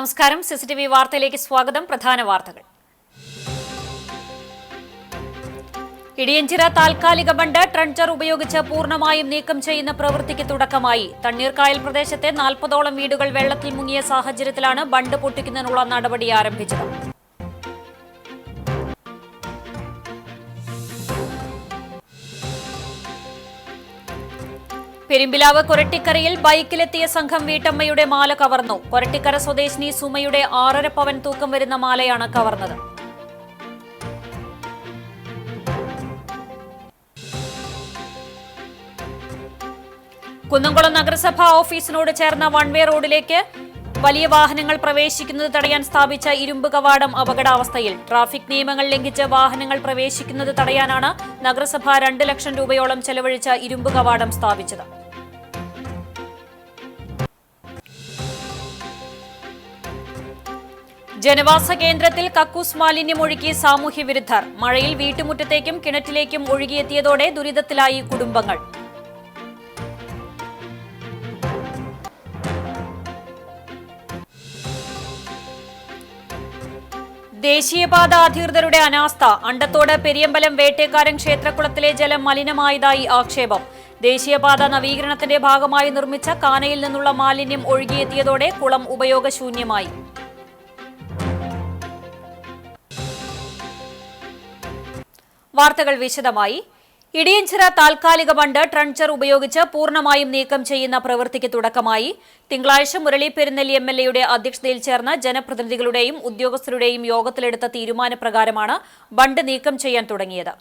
നമസ്കാരം. സിസിടിവി വാർത്തയിലേക്ക് സ്വാഗതം. പ്രധാന വാർത്തകൾ. ഇടിയഞ്ചിറ താൽക്കാലിക ബണ്ട് ട്രഞ്ചർ ഉപയോഗിച്ച് പൂർണ്ണമായും നീക്കം ചെയ്യുന്ന പ്രവൃത്തിക്ക് തുടക്കമായി. തണ്ണീർക്കായൽ പ്രദേശത്തെ 40ഓളം വീടുകൾ വെള്ളത്തിൽ മുങ്ങിയ സാഹചര്യത്തിലാണ് ബണ്ട് പൊട്ടിക്കുന്നതിനുള്ള നടപടി ആരംഭിച്ചത്. പെരുമ്പിലാവ് കൊരട്ടിക്കരയിൽ ബൈക്കിലെത്തിയ സംഘം വീട്ടമ്മയുടെ മാല കവർന്നു. കൊരട്ടിക്കര സ്വദേശിനി സുമയുടെ 6.5 പവൻ തൂക്കം വരുന്ന മാലയാണ് കവർന്നത്. കുന്നംകുളം നഗരസഭാ ഓഫീസിനോട് ചേർന്ന വൺവേ റോഡിലേക്ക് വലിയ വാഹനങ്ങൾ പ്രവേശിക്കുന്നത് തടയാൻ സ്ഥാപിച്ച ഇരുമ്പ് കവാടം അപകടാവസ്ഥയിൽ. ട്രാഫിക് നിയമങ്ങൾ ലംഘിച്ച് വാഹനങ്ങൾ പ്രവേശിക്കുന്നത് തടയാനാണ് നഗരസഭ 2 ലക്ഷം രൂപയോളം ചെലവഴിച്ച ഇരുമ്പ് കവാടം സ്ഥാപിച്ചത്. ജനവാസ കേന്ദ്രത്തിൽ കക്കൂസ് മാലിന്യം ഒഴുക്കി സാമൂഹ്യ വിരുദ്ധർ. മഴയിൽ വീട്ടുമുറ്റത്തേക്കും കിണറ്റിലേക്കും ഒഴുകിയെത്തിയതോടെ ദുരിതത്തിലായി കുടുംബങ്ങൾ. ദേശീയപാത അധികൃതരുടെ അനാസ്ഥ. അണ്ടത്തോട് പെരിയമ്പലം വേട്ടേക്കാരൻ ക്ഷേത്രക്കുളത്തിലെ ജലം മലിനമായതായി ആക്ഷേപം. ദേശീയപാത നവീകരണത്തിന്റെ ഭാഗമായി നിർമ്മിച്ച കാനയിൽ നിന്നുള്ള മാലിന്യം ഒഴുകിയെത്തിയതോടെ കുളം ഉപയോഗശൂന്യമായി. വാർത്തകൾ വിശദമായി. ഇടിയഞ്ചിറ താൽക്കാലിക ബണ്ട് ട്രഞ്ചർ ഉപയോഗിച്ച് പൂർണ്ണമായും നീക്കം ചെയ്യുന്ന പ്രവൃത്തിക്ക് തുടക്കമായി. തിങ്കളാഴ്ച മുരളി പെരുന്നെല്ലി MLA അധ്യക്ഷതയിൽ ചേർന്ന ജനപ്രതിനിധികളുടെയും ഉദ്യോഗസ്ഥരുടെയും യോഗത്തിലെടുത്ത തീരുമാനപ്രകാരമാണ് ബണ്ട് നീക്കം ചെയ്യാൻ തുടങ്ങിയത്.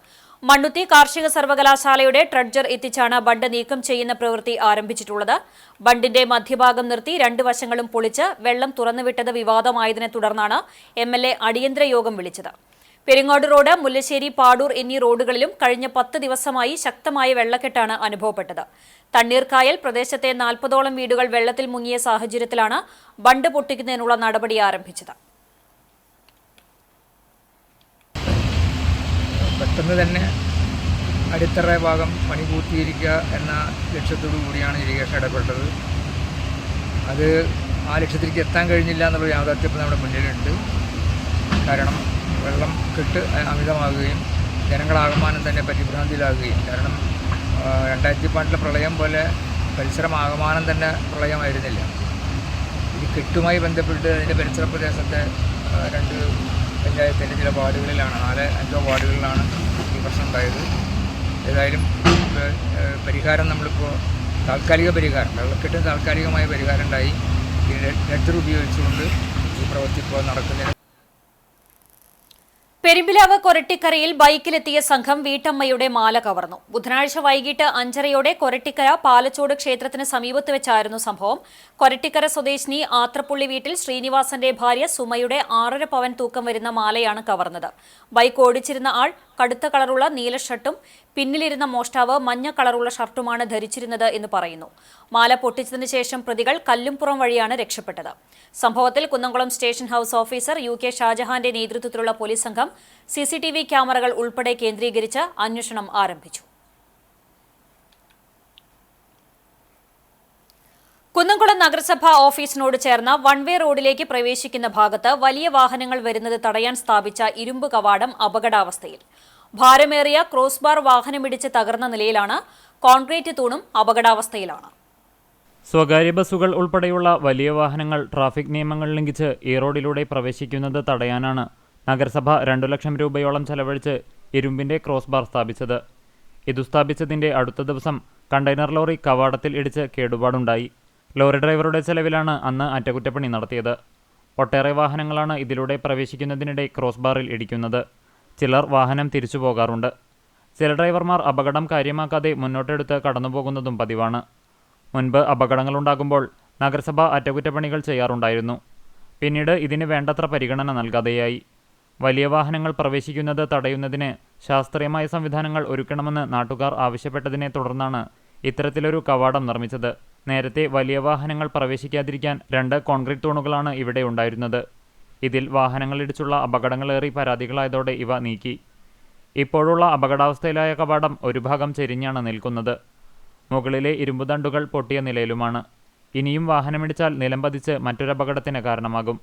മണ്ണുത്തി കാർഷിക സർവകലാശാലയുടെ ട്രഡ്ജർ എത്തിച്ചാണ് ബണ്ട് നീക്കം ചെയ്യുന്ന പ്രവൃത്തി ആരംഭിച്ചിട്ടുള്ളത്. ബണ്ടിന്റെ മധ്യഭാഗം നിർത്തി 2 വശങ്ങളും പൊളിച്ച് വെള്ളം തുറന്നുവിട്ടത് വിവാദമായതിനെ തുടർന്നാണ് MLA അടിയന്തര യോഗം വിളിച്ചത്. പെരിങ്ങോട് റോഡ്, മുല്ലശ്ശേരി, പാടൂർ എന്നീ റോഡുകളിലും കഴിഞ്ഞ 10 ദിവസമായി ശക്തമായ വെള്ളക്കെട്ടാണ് അനുഭവപ്പെട്ടത്. തണ്ണീർക്കായൽ പ്രദേശത്തെ 40ഓളം വീടുകൾ വെള്ളത്തിൽ മുങ്ങിയ സാഹചര്യത്തിലാണ് ബണ്ട് പൊട്ടിക്കുന്നതിനുള്ള നടപടി ആരംഭിച്ചത്. പെട്ടെന്ന് തന്നെ അടിത്തറ ഭാഗം പണി പൂർത്തീകരിക്കുക എന്ന ലക്ഷ്യത്തോടു കൂടിയാണ് ഇറിഗേഷൻ ഇടപെട്ടത്. അത് ആ ലക്ഷ്യത്തിലേക്ക് എത്താൻ കഴിഞ്ഞില്ല എന്നുള്ള യാഥാർത്ഥ്യം നമ്മുടെ മുന്നിലുണ്ട്. കാരണം വെള്ളം കെട്ട് അമിതമാകുകയും ജനങ്ങളാകമാനം തന്നെ പരിഭ്രാന്തിയിലാകുകയും, കാരണം 2012 പ്രളയം പോലെ പരിസരമാകമാനം തന്നെ പ്രളയമായിരുന്നില്ല. ഈ കെട്ടുമായി ബന്ധപ്പെട്ട് അതിൻ്റെ പരിസര പ്രദേശത്തെ 2 പഞ്ചായത്തിൻ്റെ ചില വാർഡുകളിലാണ്, 4-5 വാർഡുകളിലാണ് ഈ പ്രശ്നം ഉണ്ടായത്. ഏതായാലും പരിഹാരം നമ്മളിപ്പോൾ താൽക്കാലിക പരിഹാരം, വെള്ളക്കെട്ടിന് താൽക്കാലികമായ പരിഹാരം ഉണ്ടായി. ഈ ലെറ്റർ ഉപയോഗിച്ചുകൊണ്ട് ഈ പ്രവൃത്തി ഇപ്പോൾ നടക്കുന്നതിന്. പെരുമ്പിലാവ് കൊരട്ടിക്കരയിൽ ബൈക്കിലെത്തിയ സംഘം വീട്ടമ്മയുടെ മാല കവർന്നു. ബുധനാഴ്ച വൈകിട്ട് 5:30 കൊരട്ടിക്കര പാലച്ചോട് ക്ഷേത്രത്തിന് സമീപത്ത് വെച്ചായിരുന്നു സംഭവം. കൊരട്ടിക്കര സ്വദേശിനി ആത്രപ്പുള്ളി വീട്ടിൽ ശ്രീനിവാസന്റെ ഭാര്യ സുമയുടെ 6.5 പവൻ തൂക്കം വരുന്ന മാലയാണ് കവർന്നത്. ബൈക്ക് ഓടിച്ചിരുന്ന ആൾ കടുത്ത കളറുള്ള നീല ഷർട്ടും പിന്നിലിരുന്ന മോഷ്ടാവ് മഞ്ഞ കളറുള്ള ഷർട്ടുമാണ് ധരിച്ചിരുന്നത് എന്ന് പറയുന്നു. മാല പൊട്ടിച്ചതിന് ശേഷം പ്രതികൾ കല്ലുംപുറം വഴിയാണ് രക്ഷപ്പെട്ടത്. സംഭവത്തിൽ Kunnamkulam station house officer UK ഷാജഹാന്റെ നേതൃത്വത്തിലുള്ള പോലീസ് സംഘം CCTV ക്യാമറകൾ ഉൾപ്പെടെ കേന്ദ്രീകരിച്ച് അന്വേഷണം ആരംഭിച്ചു. കുന്നംകുളം നഗരസഭാ ഓഫീസിനോട് ചേർന്ന വൺവേ റോഡിലേക്ക് പ്രവേശിക്കുന്ന ഭാഗത്ത് വലിയ വാഹനങ്ങൾ വരുന്നത് തടയാൻ സ്ഥാപിച്ച ഇരുമ്പ് കവാടം അപകടാവസ്ഥയിൽ. ഭാരമേറിയ ക്രോസ് ബാർ വാഹനമിടിച്ച് തകർന്ന നിലയിലാണ്. കോൺക്രീറ്റ് തൂണും അപകടാവസ്ഥയിലാണ്. സ്വകാര്യ ബസ്സുകൾ ഉൾപ്പെടെയുള്ള വലിയ വാഹനങ്ങൾ ട്രാഫിക് നിയമങ്ങൾ ലംഘിച്ച് ഈ റോഡിലൂടെ പ്രവേശിക്കുന്നത് തടയാനാണ് നഗരസഭ 2 ലക്ഷം രൂപയോളം ചെലവഴിച്ച് ഇരുമ്പിന്റെ ക്രോസ് ബാർ സ്ഥാപിച്ചത്. ഇതു സ്ഥാപിച്ചതിന്റെ അടുത്ത ദിവസം കണ്ടെയ്നർ ലോറി കവാടത്തിൽ ഇടിച്ച് കേടുപാടുണ്ടായി. ലോറി ഡ്രൈവറുടെ ചെലവിലാണ് അന്ന് അറ്റകുറ്റപ്പണി നടത്തിയത്. ഒട്ടേറെ വാഹനങ്ങളാണ് ഇതിലൂടെ പ്രവേശിക്കുന്നതിനിടെ ക്രോസ് ബാറിൽ ഇടിക്കുന്നത്. ചിലർ വാഹനം തിരിച്ചു പോകാറുണ്ട്. ചില ഡ്രൈവർമാർ അപകടം കാര്യമാക്കാതെ മുന്നോട്ടെടുത്ത് കടന്നുപോകുന്നതും പതിവാണ്. മുൻപ് അപകടങ്ങളുണ്ടാകുമ്പോൾ നഗരസഭ അറ്റകുറ്റപ്പണികൾ ചെയ്യാറുണ്ടായിരുന്നു. പിന്നീട് ഇതിന് വേണ്ടത്ര പരിഗണന നൽകാതെയായി. വലിയ വാഹനങ്ങൾ പ്രവേശിക്കുന്നത് തടയുന്നതിന് ശാസ്ത്രീയമായ സംവിധാനങ്ങൾ ഒരുക്കണമെന്ന് നാട്ടുകാർ ആവശ്യപ്പെട്ടതിനെ തുടർന്നാണ് ഇത്തരത്തിലൊരു കവാടം നിർമ്മിച്ചത്. നേരത്തെ വലിയ വാഹനങ്ങൾ പ്രവേശിക്കാതിരിക്കാൻ 2 കോൺക്രീറ്റ് തൂണുകളാണ് ഇവിടെ ഉണ്ടായിരുന്നത്. ഇതിൽ വാഹനങ്ങളിടിച്ചുള്ള അപകടങ്ങളേറി പരാതികളായതോടെ ഇവ നീക്കി. ഇപ്പോഴുള്ള അപകടാവസ്ഥയിലായ കവാടം ഒരു ഭാഗം ചെരിഞ്ഞാണ് നിൽക്കുന്നത്. മുകളിലെ ഇരുമ്പുതണ്ടുകൾ പൊട്ടിയ നിലയിലുമാണ്. ഇനിയും വാഹനമിടിച്ചാൽ നിലംപതിച്ച് മറ്റൊരപകടത്തിന് കാരണമാകും.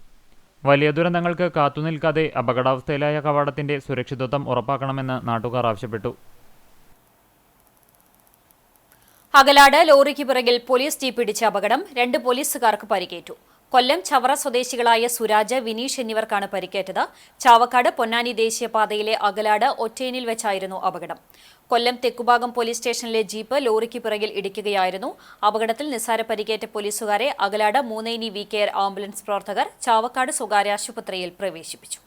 വലിയ ദുരന്തങ്ങൾക്ക് കാത്തുനിൽക്കാതെ അപകടാവസ്ഥയിലായ കവാടത്തിന്റെ സുരക്ഷിതത്വം ഉറപ്പാക്കണമെന്ന് നാട്ടുകാർ ആവശ്യപ്പെട്ടു. അകലാട് ലോറിക്ക് പിറകിൽ പോലീസ് ജീപ്പ് ഇടിച്ച അപകടം 2 പോലീസുകാർക്ക് പരിക്കേറ്റു. കൊല്ലം ചവറ സ്വദേശികളായ സുരാജ്, വിനീഷ് എന്നിവർക്കാണ് പരിക്കേറ്റത്. ചാവക്കാട് പൊന്നാനി ദേശീയപാതയിലെ അകലാട് ഒറ്റേനിൽ വെച്ചായിരുന്നു അപകടം. കൊല്ലം തെക്കുഭാഗം പോലീസ് സ്റ്റേഷനിലെ ജീപ്പ് ലോറിക്ക് പിറകിൽ ഇടിക്കുകയായിരുന്നു. അപകടത്തിൽ നിസ്സാര പരിക്കേറ്റ പോലീസുകാരെ Akalad Moonneni V care ambulance പ്രവർത്തകർ ചാവക്കാട് സ്വകാര്യ ആശുപത്രിയിൽ പ്രവേശിപ്പിച്ചു.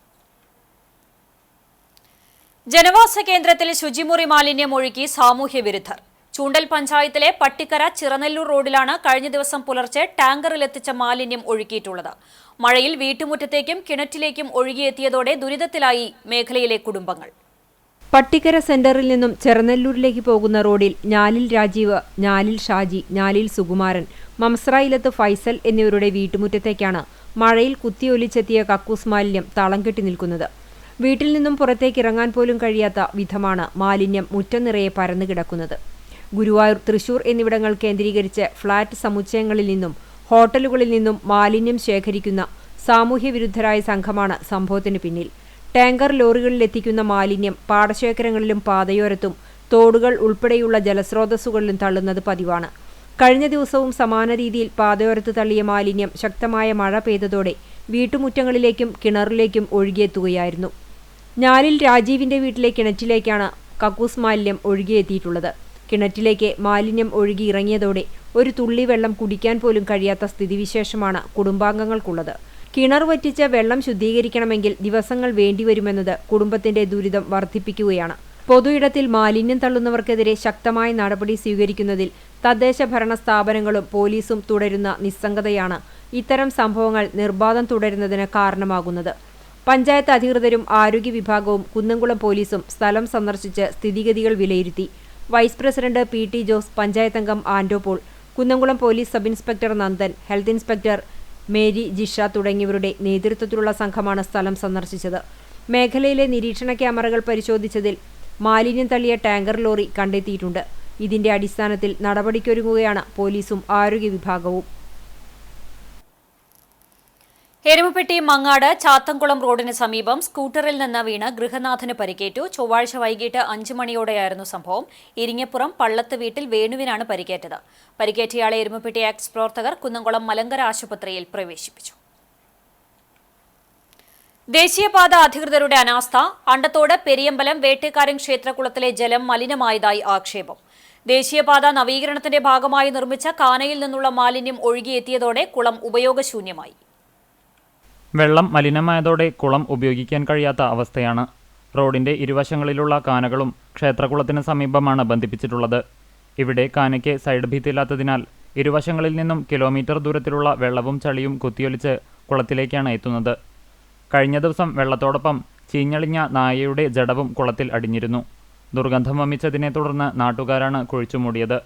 ജനവാസ കേന്ദ്രത്തിൽ ശുചിമുറി മാലിന്യം ഒഴുക്കി സാമൂഹ്യ വിരുദ്ധർ. ചൂണ്ടൽ പഞ്ചായത്തിലെ പട്ടിക്കര ചിറനെല്ലൂർ റോഡിലാണ് കഴിഞ്ഞ ദിവസം പുലർച്ചെ ടാങ്കറിലെത്തിച്ച മാലിന്യം ഒഴുക്കിയിട്ടുള്ളത്. മഴയിൽ വീട്ടുമുറ്റത്തേക്കും കിണറ്റിലേക്കും ഒഴുകിയെത്തിയതോടെ ദുരിതത്തിലായി മേഖലയിലെ കുടുംബങ്ങൾ. പട്ടിക്കര സെന്ററിൽ നിന്നും ചെറനെല്ലൂരിലേക്ക് പോകുന്ന റോഡിൽ ഞാലിൽ രാജീവ്, ഞാലിൽ ഷാജി, ഞാലിൽ സുകുമാരൻ, മംസ്രായിലത്ത് ഫൈസൽ എന്നിവരുടെ വീട്ടുമുറ്റത്തേക്കാണ് മഴയിൽ കുത്തിയൊലിച്ചെത്തിയ കക്കൂസ് മാലിന്യം തളം കെട്ടി നിൽക്കുന്നത്. വീട്ടിൽ നിന്നും പുറത്തേക്ക് ഇറങ്ങാൻ പോലും കഴിയാത്ത വിധമാണ് മാലിന്യം മുറ്റം നിറയെ പരന്നു കിടക്കുന്നത്. ഗുരുവായൂർ, തൃശൂർ എന്നിവിടങ്ങൾ കേന്ദ്രീകരിച്ച് ഫ്ളാറ്റ് സമുച്ചയങ്ങളിൽ നിന്നും ഹോട്ടലുകളിൽ നിന്നും മാലിന്യം ശേഖരിക്കുന്ന സാമൂഹ്യവിരുദ്ധരായ സംഘമാണ് സംഭവത്തിന് പിന്നിൽ. ടാങ്കർ ലോറികളിലെത്തിക്കുന്ന മാലിന്യം പാടശേഖരങ്ങളിലും പാതയോരത്തും തോടുകൾ ഉൾപ്പെടെയുള്ള ജലസ്രോതസ്സുകളിലും തള്ളുന്നത് പതിവാണ്. കഴിഞ്ഞ ദിവസവും സമാന രീതിയിൽ പാതയോരത്ത് തള്ളിയ മാലിന്യം ശക്തമായ മഴ പെയ്തതോടെ വീട്ടുമുറ്റങ്ങളിലേക്കും കിണറിലേക്കും ഒഴുകിയെത്തുകയായിരുന്നു. ഞാലിൽ രാജീവിന്റെ വീട്ടിലെ കിണറ്റിലേക്കാണ് കക്കൂസ് മാലിന്യം ഒഴുകിയെത്തിയിട്ടുള്ളത്. കിണറ്റിലേക്ക് മാലിന്യം ഒഴുകി ഇറങ്ങിയതോടെ ഒരു തുള്ളി വെള്ളം കുടിക്കാൻ പോലും കഴിയാത്ത സ്ഥിതിവിശേഷമാണ് കുടുംബാംഗങ്ങൾക്കുള്ളത്. കിണർ വറ്റിച്ച് വെള്ളം ശുദ്ധീകരിക്കണമെങ്കിൽ ദിവസങ്ങൾ വേണ്ടിവരുമെന്നത് കുടുംബത്തിന്റെ ദുരിതം വർദ്ധിപ്പിക്കുകയാണ്. പൊതുയിടത്തിൽ മാലിന്യം തള്ളുന്നവർക്കെതിരെ ശക്തമായ നടപടി സ്വീകരിക്കുന്നതിൽ തദ്ദേശ ഭരണ സ്ഥാപനങ്ങളും പോലീസും തുടരുന്ന നിസ്സംഗതയാണ് ഇത്തരം സംഭവങ്ങൾ നിർബാധം തുടരുന്നതിന് കാരണമാകുന്നത്. പഞ്ചായത്ത് അധികൃതരും ആരോഗ്യ വിഭാഗവും കുന്നംകുളം പോലീസും സ്ഥലം സന്ദർശിച്ച് സ്ഥിതിഗതികൾ വിലയിരുത്തി. Vice president PT Jose, panchayat അംഗം Ando Paul, Kunnamkulam police sub inspector Nandan, health inspector Mary Jisha തുടങ്ങിയവരുടെ നേതൃത്വത്തിലുള്ള സംഘമാണ് സ്ഥലം സന്ദർശിച്ചത്. മേഖലയിലെ നിരീക്ഷണ ക്യാമറകൾ പരിശോധിച്ചതിൽ മാലിന്യം തള്ളിയ ടാങ്കർ ലോറി കണ്ടെത്തിയിട്ടുണ്ട്. ഇതിന്റെ അടിസ്ഥാനത്തിൽ നടപടിക്കൊരുങ്ങുകയാണ് പോലീസും ആരോഗ്യ വിഭാഗവും. എരുമപ്പെട്ടി മങ്ങാട് ചാത്തൻകുളം റോഡിന് സമീപം സ്കൂട്ടറിൽ നിന്ന് വീണ് ഗൃഹനാഥന് പരിക്കേറ്റു. ചൊവ്വാഴ്ച വൈകിട്ട് 5 മണിയോടെയായിരുന്നു സംഭവം. ഇരിങ്ങപ്പുറം പള്ളത്ത് വീട്ടിൽ വേണുവിനാണ് പരിക്കേറ്റത്. പരിക്കേറ്റയാളെ എരുമപ്പെട്ടി ആക്സ് പ്രവർത്തകർ കുന്നംകുളം മലങ്കര ആശുപത്രിയിൽ പ്രവേശിപ്പിച്ചു. ദേശീയപാത അധികൃതരുടെ അനാസ്ഥ. അണ്ടത്തോട് പെരിയമ്പലം വേട്ടേക്കാരൻ ക്ഷേത്രകുളത്തിലെ ജലം മലിനമായതായി ആക്ഷേപം. ദേശീയപാത നവീകരണത്തിന്റെ ഭാഗമായി നിർമ്മിച്ച കാനയിൽ നിന്നുള്ള മാലിന്യം ഒഴുകിയെത്തിയതോടെ കുളം ഉപയോഗശൂന്യമായി. വെള്ളം മലിനമായതോടെ കുളം ഉപയോഗിക്കാൻ കഴിയാത്ത അവസ്ഥയാണ്. റോഡിന്റെ ഇരുവശങ്ങളിലുള്ള കാനകളും ക്ഷേത്രകുളത്തിന് സമീപമാണ് ബന്ധിപ്പിച്ചിട്ടുള്ളത്. ഇവിടെ കാനയ്ക്ക് സൈഡ് ഭിത്തിയില്ലാത്തതിനാൽ ഇരുവശങ്ങളിൽ നിന്നും കിലോമീറ്റർ ദൂരത്തിലുള്ള വെള്ളവും ചളിയും കുത്തിയൊലിച്ച് കുളത്തിലേക്കാണ് എത്തുന്നത്. കഴിഞ്ഞ ദിവസം വെള്ളത്തോടൊപ്പം ചീഞ്ഞളിഞ്ഞ നായയുടെ ജഡവും കുളത്തിൽ അടിഞ്ഞിരുന്നു. ദുർഗന്ധം വമിച്ചതിനെ തുടർന്ന് നാട്ടുകാരാണ് കുഴിച്ചുമൂടിയത്.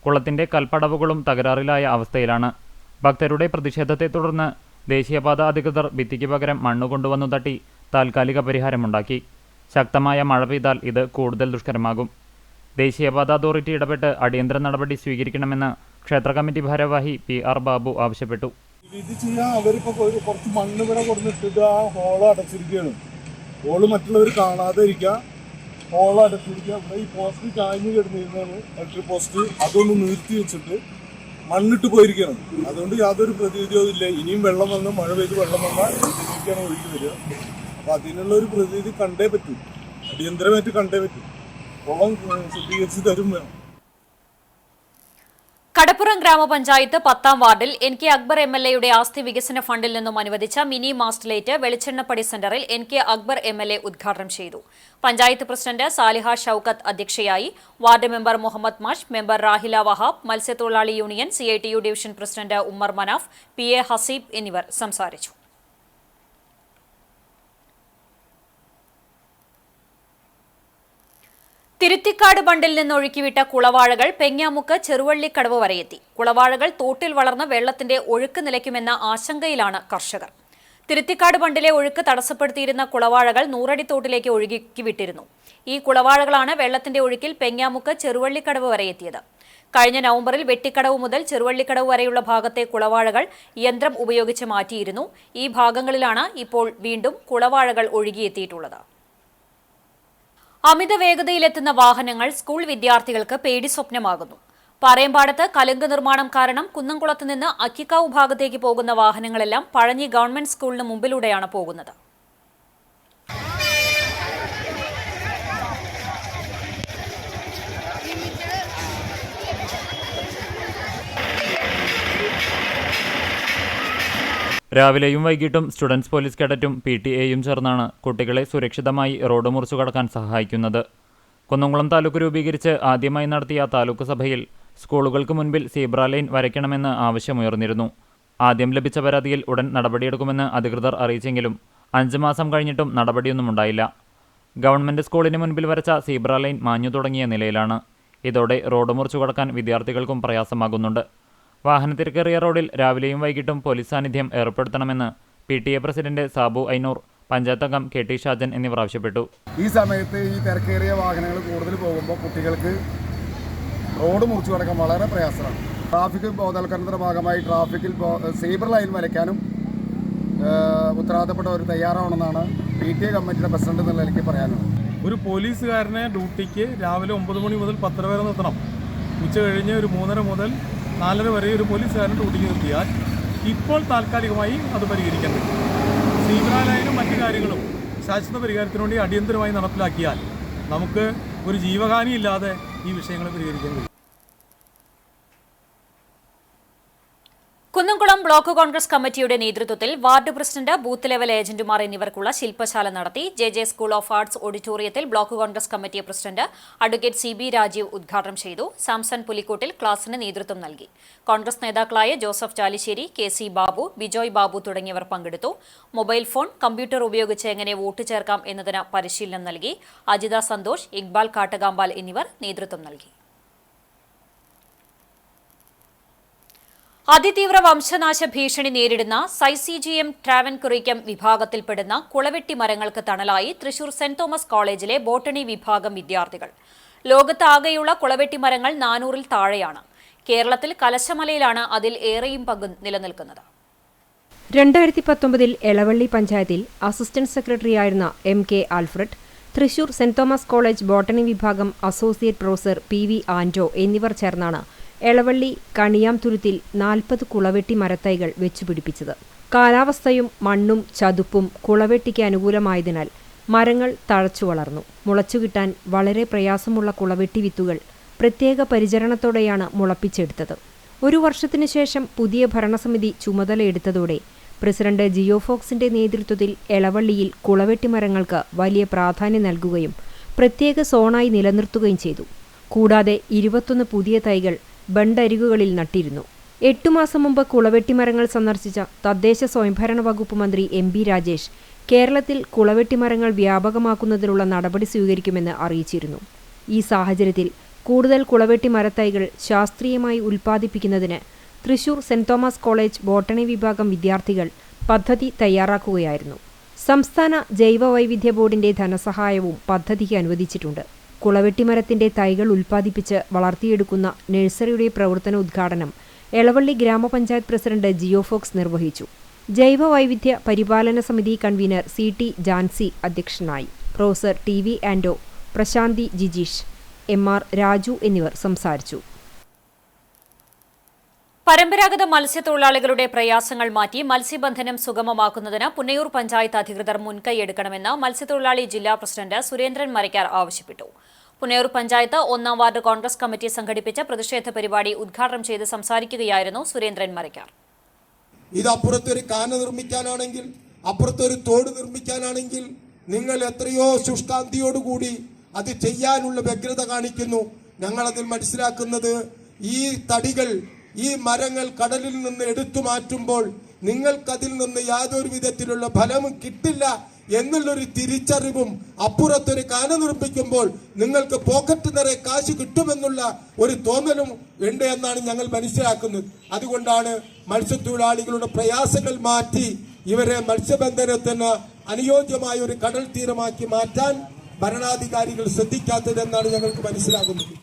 കുളത്തിന്റെ കൽപ്പടവുകളും തകരാറിലായ അവസ്ഥയിലാണ്. ഭക്തരുടെ പ്രതിഷേധത്തെ തുടർന്ന് ദേശീയപാത അധികൃതർ ഭിത്തിക്ക് പകരം മണ്ണ് കൊണ്ടുവന്നു തട്ടി താൽക്കാലിക പരിഹാരമുണ്ടാക്കി. ശക്തമായ മഴ പെയ്താൽ ഇത് കൂടുതൽ ദുഷ്കരമാകും. ദേശീയപാത അതോറിറ്റി ഇടപെട്ട് അടിയന്തര നടപടി സ്വീകരിക്കണമെന്ന് ക്ഷേത്ര കമ്മിറ്റി ഭാരവാഹി PR ബാബു ആവശ്യപ്പെട്ടു. ഇത് ചെയ്യാൻ അവരിപ്പോൾ കുറച്ച് മണ്ണ് ഇവിടെ കൊടുത്തിട്ട് ആ ഹോള് അടച്ചിരിക്കുകയാണ്. ഹോള് മറ്റുള്ളവർ കാണാതെ ഇരിക്കുക, ഹോള് അടച്ചിരിക്കുക. ഇവിടെ ഈ പോസ്റ്റ് ചാഞ്ഞ് കിടന്നിരുന്നാണ് ഇലക്ട്രിക് പോസ്റ്റ്, അതൊന്ന് നിർത്തി വെച്ചിട്ട് മണ്ണിട്ട് പോയിരിക്കുകയാണ്. അതുകൊണ്ട് യാതൊരു പ്രതിവിധിയും ഇല്ല. ഇനിയും വെള്ളം വന്ന് മഴ പെയ്ത് വെള്ളം വന്നാൽ ഇതിലേക്കാണ് ഒഴുകി വരിക. അപ്പം അതിനുള്ള ഒരു പ്രതിവിധി കണ്ടേ പറ്റൂ, അടിയന്തരമായിട്ട് കണ്ടേ പറ്റൂ. കുളം ശുദ്ധീകരിച്ച് തരും വേണം. കടപ്പുറം ഗ്രാമപഞ്ചായത്ത് 10ാം വാർഡിൽ NK അക്ബർ MLAയുടെ ആസ്തി വികസന ഫണ്ടിൽ നിന്നും അനുവദിച്ച മിനി മാസ്റ്റ്ലേറ്റ് വെളിച്ചെണ്ണപ്പടി സെന്ററിൽ NK അക്ബർ MLA ഉദ്ഘാടനം ചെയ്തു. പഞ്ചായത്ത് പ്രസിഡന്റ് സാലിഹ ഷൌക്കത്ത് അധ്യക്ഷയായി. വാർഡ് മെമ്പർ മുഹമ്മദ് മാഷ്, മെമ്പർ റാഹില വഹാബ്, മത്സ്യത്തൊഴിലാളി union CITU division president Ummer Manaf, PA Haseeb എന്നിവർ സംസാരിച്ചു. തിരുത്തിക്കാട് ബണ്ടിൽ നിന്ന് ഒഴുക്കിവിട്ട കുളവാഴകൾ പെങ്ങാമുക്ക് ചെറുവള്ളിക്കടവ് വരെയെത്തി. കുളവാഴകൾ തോട്ടിൽ വളർന്ന് വെള്ളത്തിന്റെ ഒഴുക്ക് നിലയ്ക്കുമെന്ന ആശങ്കയിലാണ് കർഷകർ. തിരുത്തിക്കാട് ബണ്ടിലെ ഒഴുക്ക് തടസ്സപ്പെടുത്തിയിരുന്ന കുളവാഴകൾ 100 അടി തോട്ടിലേക്ക് ഒഴുക്കിവിട്ടിരുന്നു. ഈ കുളവാഴകളാണ് വെള്ളത്തിന്റെ ഒഴുക്കിൽ പെങ്ങാമുക്ക് ചെറുവള്ളിക്കടവ് വരെയെത്തിയത്. കഴിഞ്ഞ നവംബറിൽ വെട്ടിക്കടവ് മുതൽ ചെറുവള്ളിക്കടവ് വരെയുള്ള ഭാഗത്തെ കുളവാഴകൾ യന്ത്രം ഉപയോഗിച്ച് മാറ്റിയിരുന്നു. ഈ ഭാഗങ്ങളിലാണ് ഇപ്പോൾ വീണ്ടും കുളവാഴകൾ ഒഴുകിയെത്തിയിട്ടുള്ളത്. അമിത വേഗതയിലെത്തുന്ന വാഹനങ്ങൾ സ്കൂൾ വിദ്യാർത്ഥികൾക്ക് പേടി സ്വപ്നമാകുന്നു. പാറയമ്പാടത്ത് കലുങ്ക് നിർമ്മാണം കാരണം കുന്നംകുളത്ത് നിന്ന് അക്കിക്കാവ് ഭാഗത്തേക്ക് പോകുന്ന വാഹനങ്ങളെല്ലാം പഴഞ്ഞി ഗവൺമെന്റ് സ്കൂളിന് മുമ്പിലൂടെയാണ് പോകുന്നത്. രാവിലെയും വൈകിട്ടും സ്റ്റുഡൻസ് പോലീസ് കേഡറ്റും PTA-യും ചേർന്നാണ് കുട്ടികളെ സുരക്ഷിതമായി റോഡ് മുറിച്ചു കടക്കാൻ സഹായിക്കുന്നത്. കുന്നംകുളം താലൂക്ക് രൂപീകരിച്ച് ആദ്യമായി നടത്തിയ താലൂക്ക് സഭയിൽ സ്കൂളുകൾക്ക് മുൻപിൽ സീബ്ര ലൈൻ വരയ്ക്കണമെന്ന് ആവശ്യമുയർന്നിരുന്നു. ആദ്യം ലഭിച്ച പരാതിയിൽ ഉടൻ നടപടിയെടുക്കുമെന്ന് അധികൃതർ അറിയിച്ചെങ്കിലും 5 മാസം കഴിഞ്ഞിട്ടും നടപടിയൊന്നും ഉണ്ടായില്ല. ഗവൺമെന്റ് സ്കൂളിന് മുൻപിൽ വരച്ച സീബ്ര ലൈൻ മാഞ്ഞു തുടങ്ങിയ നിലയിലാണ്. ഇതോടെ റോഡ് മുറിച്ചു കടക്കാൻ വിദ്യാർത്ഥികൾക്കും പ്രയാസമാകുന്നുണ്ട്. വാഹനത്തിരക്കേറിയ റോഡിൽ രാവിലെയും വൈകിട്ടും പോലീസ് സാന്നിധ്യം ഏർപ്പെടുത്തണമെന്ന് PTA പ്രസിഡന്റ് സാബു ഐനൂർ, പഞ്ചായത്ത് അംഗം KT ഷാജൻ എന്നിവർ ആവശ്യപ്പെട്ടു. ഈ സമയത്ത് ഈ തിരക്കേറിയ വാഹനങ്ങൾ കൂടുതൽ പോകുമ്പോൾ കുട്ടികൾക്ക് റോഡ് മുറിച്ചു കടക്കാൻ വളരെ പ്രയാസമാണ്. ട്രാഫിക് ബോധവൽക്കരണത്തിന്റെ ഭാഗമായി ട്രാഫിക്കിൽ സീബ്ര ലൈൻ വരയ്ക്കാനും ഉത്തരവാദപ്പെട്ടവർ തയ്യാറാവണമെന്നാണ് PTA കമ്മിറ്റിയുടെ പ്രസിഡന്റ് എന്നുള്ള എനിക്ക് പറയാനുള്ളത്. ഒരു പോലീസുകാരനെ ഡ്യൂട്ടിക്ക് രാവിലെ 9 മണി മുതൽ 10 വരെ നിർത്തണം. ഉച്ച കഴിഞ്ഞ് ഒരു 3:30 മുതൽ 4:30 വരെ ഒരു പോലീസുകാരൻ ഡ്യൂട്ടിക്ക് നിർത്തിയാൽ ഇപ്പോൾ താൽക്കാലികമായി അത് പരിഹരിക്കാൻ പറ്റും. സീബ്ര ലൈനും മറ്റു കാര്യങ്ങളും ശാശ്വത പരിഹാരത്തിനു വേണ്ടി അടിയന്തരമായി നടപ്പിലാക്കിയാൽ നമുക്ക് ഒരു ജീവഹാനിയില്ലാതെ ഈ വിഷയങ്ങൾ പരിഹരിക്കാൻ കഴിയും. കുന്നംകുളം ബ്ലോക്ക് കോൺഗ്രസ് കമ്മിറ്റിയുടെ നേതൃത്വത്തിൽ വാർഡ് പ്രസിഡന്റ്, ബൂത്ത് ലെവൽ ഏജന്റുമാർ എന്നിവർക്കുള്ള ശില്പശാല നടത്തി. JJ സ്കൂൾ ഓഫ് ആർട്സ് ഓഡിറ്റോറിയത്തിൽ block Congress committee president advocate CB Rajeev ഉദ്ഘാടനം ചെയ്തു. സാംസൺ പുലിക്കോട്ടിൽ ക്ലാസിന് നേതൃത്വം നൽകി. കോൺഗ്രസ് നേതാക്കളായ ജോസഫ് ചാലിശ്ശേരി, KC ബാബു, ബിജോയ് ബാബു തുടങ്ങിയവർ പങ്കെടുത്തു. മൊബൈൽ ഫോൺ, കമ്പ്യൂട്ടർ ഉപയോഗിച്ച് എങ്ങനെ വോട്ട് ചേർക്കാം എന്നതിന് പരിശീലനം നൽകി. അജിത സന്തോഷ്, ഇക്ബാൽ കാട്ടകാമ്പാൽ എന്നിവർ നേതൃത്വം നൽകി. അതിതീവ്ര വംശനാശ ഭീഷണി നേരിടുന്ന സൈസിജിഎം ട്രാവൻകുറിക്കം വിഭാഗത്തിൽപ്പെടുന്ന കുളവെട്ടി മരങ്ങൾക്ക് തണലായി തൃശൂർ സെന്റ് തോമസ് കോളേജിലെ ബോട്ടണി വിഭാഗം വിദ്യാർത്ഥികൾ. ലോകത്താകെയുള്ള കുളവെട്ടി മരങ്ങൾ 400-ൽ താഴെയാണ്. കേരളത്തിൽ കലശമലയിലാണ് അതിൽ ഏറെയും പങ്ക് നിലനിൽക്കുന്നത്. 2019 എളവള്ളി പഞ്ചായത്തിൽ അസിസ്റ്റന്റ് സെക്രട്ടറിയായിരുന്ന MK Alfred, Thrissur saint Thomas college botany വിഭാഗം അസോസിയേറ്റ് പ്രൊഫസർ PV ആന്റോ എന്നിവർ ചേർന്നാണ് എളവള്ളി കണിയാംതുരുത്തിൽ 40 കുളവെട്ടി മരത്തൈകൾ വെച്ചുപിടിപ്പിച്ചത്. കാലാവസ്ഥയും മണ്ണും ചതുപ്പും കുളവെട്ടിക്ക് അനുകൂലമായതിനാൽ മരങ്ങൾ തഴച്ചു വളർന്നു. മുളച്ചുകിട്ടാൻ വളരെ പ്രയാസമുള്ള കുളവെട്ടി വിത്തുകൾ പ്രത്യേക പരിചരണത്തോടെയാണ് മുളപ്പിച്ചെടുത്തത്. 1 വർഷത്തിനു ശേഷം പുതിയ ഭരണസമിതി ചുമതലയെടുത്തതോടെ പ്രസിഡന്റ് ജിയോ ഫോക്സിന്റെ നേതൃത്വത്തിൽ എളവള്ളിയിൽ കുളവെട്ടി മരങ്ങൾക്ക് വലിയ പ്രാധാന്യം നൽകുകയും പ്രത്യേക സോണായി നിലനിർത്തുകയും ചെയ്തു. കൂടാതെ 21 പുതിയ തൈകൾ ബണ്ടരികുകളിൽ നട്ടിരുന്നു. 8 മാസം മുമ്പ് കുളവെട്ടിമരങ്ങൾ സന്ദർശിച്ച തദ്ദേശ സ്വയംഭരണ വകുപ്പ് മന്ത്രി MB രാജേഷ് കേരളത്തിൽ കുളവെട്ടിമരങ്ങൾ വ്യാപകമാക്കുന്നതിനുള്ള നടപടി സ്വീകരിക്കുമെന്ന് അറിയിച്ചിരുന്നു. ഈ സാഹചര്യത്തിൽ കൂടുതൽ കുളവെട്ടി മരത്തൈകൾ ശാസ്ത്രീയമായി ഉൽപ്പാദിപ്പിക്കുന്നതിന് Thrissur saint Thomas college botany വിഭാഗം വിദ്യാർത്ഥികൾ പദ്ധതി തയ്യാറാക്കുകയായിരുന്നു. സംസ്ഥാന ജൈവവൈവിധ്യ ബോർഡിന്റെ ധനസഹായവും പദ്ധതിക്ക് അനുവദിച്ചിട്ടുണ്ട്. കുളവെട്ടിമരത്തിന്റെ തൈകൾ ഉൽപ്പാദിപ്പിച്ച് വളർത്തിയെടുക്കുന്ന നഴ്സറിയുടെ പ്രവർത്തന ഉദ്ഘാടനം എളവള്ളി ഗ്രാമപഞ്ചായത്ത് പ്രസിഡന്റ് ജിയോ ഫോക്സ് നിർവഹിച്ചു. ജൈവവൈവിധ്യ പരിപാലന സമിതി കൺവീനർ CT ജാൻസി അധ്യക്ഷനായി. പ്രൊഫസർ TV ആന്റോ, പ്രശാന്തി ജിജീഷ്, MR രാജു എന്നിവർ സംസാരിച്ചു. പരമ്പരാഗത മത്സ്യത്തൊഴിലാളികളുടെ പ്രയാസങ്ങൾ മാറ്റി മത്സ്യബന്ധനം സുഗമമാക്കുന്നതിന് പുന്നയൂർ പഞ്ചായത്ത് അധികൃതർ മുൻകൈയെടുക്കണമെന്ന് മത്സ്യത്തൊഴിലാളി ജില്ലാ പ്രസിഡന്റ് സുരേന്ദ്രൻ മരക്കാർ ആവശ്യപ്പെട്ടു. പുന്നയൂർ പഞ്ചായത്ത് 1-ാം വാർഡ് കോൺഗ്രസ് കമ്മിറ്റി സംഘടിപ്പിച്ച പ്രതിഷേധ പരിപാടി ഉദ്ഘാടനം ചെയ്ത് സംസാരിക്കുകയായിരുന്നു സുരേന്ദ്രൻ മരക്കാർ. ഇത് അപ്പുറത്തൊരു കാന നിർമ്മിക്കാനാണെങ്കിൽ, അപ്പുറത്തൊരു തോട് നിർമ്മിക്കാനാണെങ്കിൽ നിങ്ങൾ എത്രയോ ശുഷ്കാന്തിയോടുകൂടി അത് ചെയ്യാനുള്ള വ്യഗ്രത കാണിക്കുന്നു. ഞങ്ങളതിൽ മനസ്സിലാക്കുന്നത് ഈ തടികൾ, ഈ മരങ്ങൾ കടലിൽ നിന്ന് എടുത്തു മാറ്റുമ്പോൾ നിങ്ങൾക്കതിൽ നിന്ന് യാതൊരു വിധത്തിലുള്ള ഫലവും കിട്ടില്ല എന്നുള്ളൊരു തിരിച്ചറിവും, അപ്പുറത്തൊരു കാന നിർമ്മിക്കുമ്പോൾ നിങ്ങൾക്ക് പോക്കറ്റ് നിറയെ കാശ് കിട്ടുമെന്നുള്ള ഒരു തോന്നലും ഉണ്ട് എന്നാണ് ഞങ്ങൾ മനസ്സിലാക്കുന്നത്. അതുകൊണ്ടാണ് മത്സ്യത്തൊഴിലാളികളുടെ പ്രയാസങ്ങൾ മാറ്റി ഇവരെ മത്സ്യബന്ധനത്തിന് അനുയോജ്യമായ ഒരു കടൽ തീരമാക്കി മാറ്റാൻ ഭരണാധികാരികൾ ശ്രദ്ധിക്കാത്തതെന്നാണ് ഞങ്ങൾക്ക് മനസ്സിലാകുന്നത്.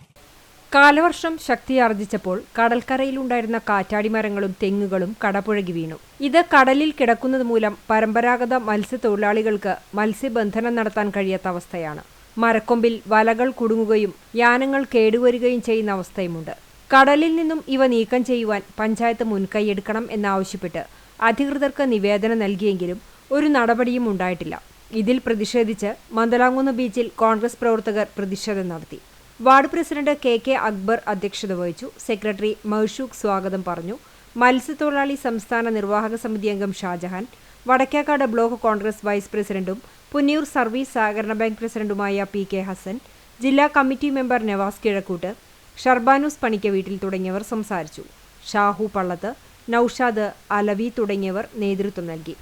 കാലവർഷം ശക്തിയാർജിച്ചപ്പോൾ കടൽക്കരയിലുണ്ടായിരുന്ന കാറ്റാടിമരങ്ങളും തെങ്ങുകളും കടപുഴകി വീണു. ഇത് കടലിൽ കിടക്കുന്നത് മൂലം പരമ്പരാഗത മത്സ്യത്തൊഴിലാളികൾക്ക് മത്സ്യബന്ധനം നടത്താൻ കഴിയാത്ത അവസ്ഥയാണ്. മരക്കൊമ്പിൽ വലകൾ കുടുങ്ങുകയും യാനങ്ങൾ കേടുവരികയും ചെയ്യുന്ന അവസ്ഥയുമുണ്ട്. കടലിൽ നിന്നും ഇവ നീക്കം ചെയ്യുവാൻ പഞ്ചായത്ത് മുൻകൈയെടുക്കണം എന്നാവശ്യപ്പെട്ട് അധികൃതർക്ക് നിവേദനം നൽകിയെങ്കിലും ഒരു നടപടിയും ഉണ്ടായിട്ടില്ല. ഇതിൽ പ്രതിഷേധിച്ച് മന്ദലാംകുന്ന് ബീച്ചിൽ കോൺഗ്രസ് പ്രവർത്തകർ പ്രതിഷേധം നടത്തി. വാർഡ് പ്രസിഡന്റ് കെ അക്ബർ അധ്യക്ഷത വഹിച്ചു. സെക്രട്ടറി മഹ്ഷൂഖ് സ്വാഗതം പറഞ്ഞു. മത്സ്യത്തൊഴിലാളി സംസ്ഥാന നിർവാഹക സമിതി അംഗം ഷാജഹാൻ, വടക്കേക്കാട് ബ്ലോക്ക് കോൺഗ്രസ് വൈസ് പ്രസിഡന്റും പുന്നിയൂർ സർവീസ് സഹകരണ ബാങ്ക് പ്രസിഡന്റുമായ PK ഹസൻ, ജില്ലാ കമ്മിറ്റി മെമ്പർ നവാസ് കിഴക്കൂട്ട്, ഷർബാനൂസ് പണിക്ക വീട്ടിൽ തുടങ്ങിയവർ സംസാരിച്ചു. ഷാഹു പള്ളത്ത്, നൌഷാദ്, അലവി തുടങ്ങിയവർ നേതൃത്വം നൽകി.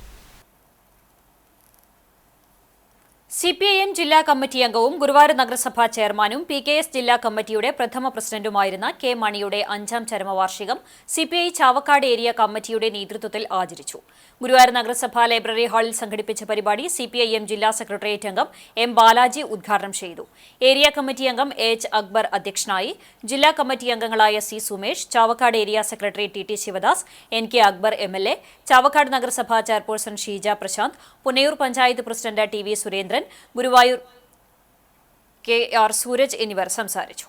CPIM ജില്ലാ കമ്മിറ്റി അംഗവും ഗുരുവായൂർ നഗരസഭാ ചെയർമാനും PKS ജില്ലാ കമ്മിറ്റിയുടെ പ്രഥമ പ്രസിഡന്റുമായിരുന്ന K മണിയുടെ 5ാം ചരമവാർഷികം CPI ചാവക്കാട് ഏരിയ കമ്മിറ്റിയുടെ നേതൃത്വത്തിൽ ആചരിച്ചു. ഗുരുവായൂർ നഗരസഭാ ലൈബ്രറി ഹാളിൽ സംഘടിപ്പിച്ച പരിപാടി CPIM ജില്ലാ സെക്രട്ടേറിയറ്റ് അംഗം M ബാലാജി ഉദ്ഘാടനം ചെയ്തു. ഏരിയ കമ്മിറ്റി അംഗം H അക്ബർ അധ്യക്ഷനായി. ജില്ലാ കമ്മിറ്റി അംഗങ്ങളായ C Sumesh, Chavakkad area secretary TT Sivadas, NK Akbar MLA, Chavakkad നഗരസഭാ chairperson Sheeja Prasanth, Punnayur panchayat president TV Surendran, Guruvayur KR Sooraj എന്നിവർ സംസാരിച്ചു.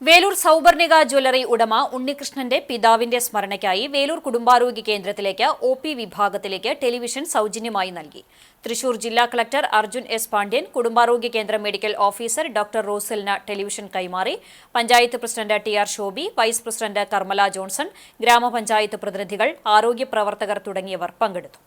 വേലൂർ സൗവർണിക ജ്വല്ലറി ഉടമ ഉണ്ണികൃഷ്ണന്റെ പിതാവിന്റെ സ്മരണയ്ക്കായി വേലൂർ കുടുംബാരോഗ്യ കേന്ദ്രത്തിലേക്ക് OP വിഭാഗത്തിലേക്ക് ടെലിവിഷൻ സൗജന്യമായി നൽകി. തൃശൂർ ജില്ലാ കളക്ടർ അർജുൻ S പാണ്ഡ്യൻ കുടുംബാരോഗ്യ കേന്ദ്ര മെഡിക്കൽ ഓഫീസർ ഡോക്ടർ റോസലിന് ടെലിവിഷൻ കൈമാറി. Panchayat president TR Shobhi, vice president Karmala Johnson, ഗ്രാമപഞ്ചായത്ത് പ്രതിനിധികൾ, ആരോഗ്യ പ്രവർത്തകർ തുടങ്ങിയവർ പങ്കെടുത്തു.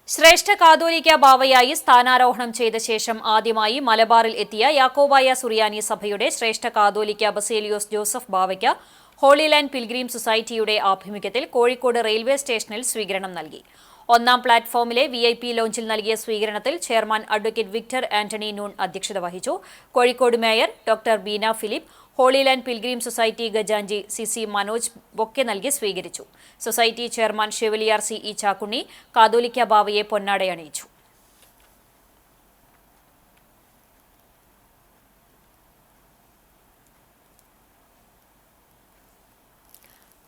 ശ്രേഷ്ഠ കാതോലിക്ക ബാവയായി സ്ഥാനാരോഹണം ചെയ്ത ശേഷം ആദ്യമായി മലബാറിൽ എത്തിയ യാക്കോബായ സുറിയാനി സഭയുടെ ശ്രേഷ്ഠ കാതോലിക്ക ബസേലിയോസ് ജോസഫ് ബാവയ്ക്ക് ഹോളി ലാൻഡ് പിൽഗ്രീം സൊസൈറ്റിയുടെ ആഭിമുഖ്യത്തിൽ കോഴിക്കോട് റെയിൽവേ സ്റ്റേഷനിൽ സ്വീകരണം നൽകി. 1ാം പ്ലാറ്റ്ഫോമിലെ VIP ലോഞ്ചിൽ നൽകിയ സ്വീകരണത്തിൽ chairman advocate Victor Antony Noon അധ്യക്ഷത വഹിച്ചു. Kozhikode mayor doctor Beena Philip, holy land pilgrim society ഖജാൻജി CC മനോജ് ബൊക്കെ നൽകി സ്വീകരിച്ചു. Society chairman chevalier CE Chakkunni കാതോലിക്ക ബാവയെ പൊന്നാടയണിയിച്ചു.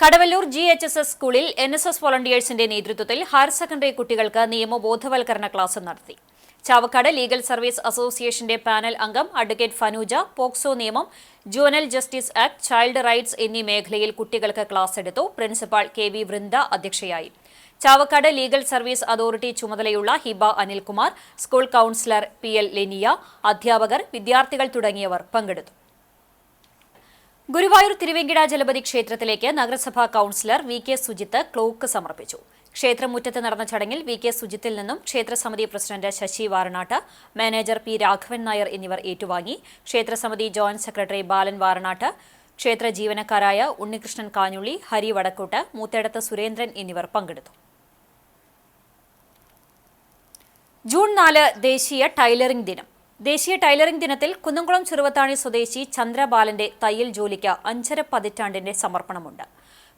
കടവല്ലൂർ GHSS സ്കൂളിൽ NSS വോളണ്ടിയേഴ്സിന്റെ നേതൃത്വത്തിൽ ഹയർ സെക്കൻഡറി കുട്ടികൾക്ക് നിയമബോധവൽക്കരണ ക്ലാസ് നടത്തി. ചാവക്കാട് ലീഗൽ സർവീസ് അസോസിയേഷന്റെ പാനൽ അംഗം അഡ്വക്കേറ്റ് ഫനൂജ പോക്സോ നിയമം, juvenile justice act, child rights എന്നീ മേഖലയിൽ കുട്ടികൾക്ക് ക്ലാസ് എടുത്തു. പ്രിൻസിപ്പാൾ KV വൃന്ദ അധ്യക്ഷയായി. ചാവക്കാട് ലീഗൽ സർവീസ് അതോറിറ്റി ചുമതലയുള്ള Hiba Anilkumar, school councillor PL ലെനിയ, അധ്യാപകർ, വിദ്യാർത്ഥികൾ തുടങ്ങിയവർ പങ്കെടുത്തു. ഗുരുവായൂർ തിരുവെങ്കിട ജലപതി ക്ഷേത്രത്തിലേക്ക് നഗരസഭാ കൌൺസിലർ VK സുജിത്ത് ക്ലോക്ക് സമർപ്പിച്ചു. ക്ഷേത്രമുറ്റത്ത് നടന്ന ചടങ്ങിൽ VK സുജിത്തിൽ നിന്നും ക്ഷേത്രസമിതി president Sasi Varanat, manager P Raghavan Nair എന്നിവർ ഏറ്റുവാങ്ങി. ക്ഷേത്രസമിതി ജോയിന്റ് സെക്രട്ടറി ബാലൻ വാരണാട്ട്, ക്ഷേത്ര ജീവനക്കാരായ ഉണ്ണികൃഷ്ണൻ കാഞ്ഞുള്ളി, ഹരി വടക്കോട്ട്, മൂത്തേടത്ത് സുരേന്ദ്രൻ എന്നിവർ പങ്കെടുത്തു. ജൂൺ 4 ദേശീയ ടൈലറിംഗ് ദിനം. ദേശീയ ടൈലറിംഗ് ദിനത്തിൽ കുന്നംകുളം ചെറുവത്താണി സ്വദേശി ചന്ദ്രബാലന്റെ തയ്യൽ ജോലിക്ക് 5.5 പതിറ്റാണ്ടിന്റെ സമർപ്പണമുണ്ട്.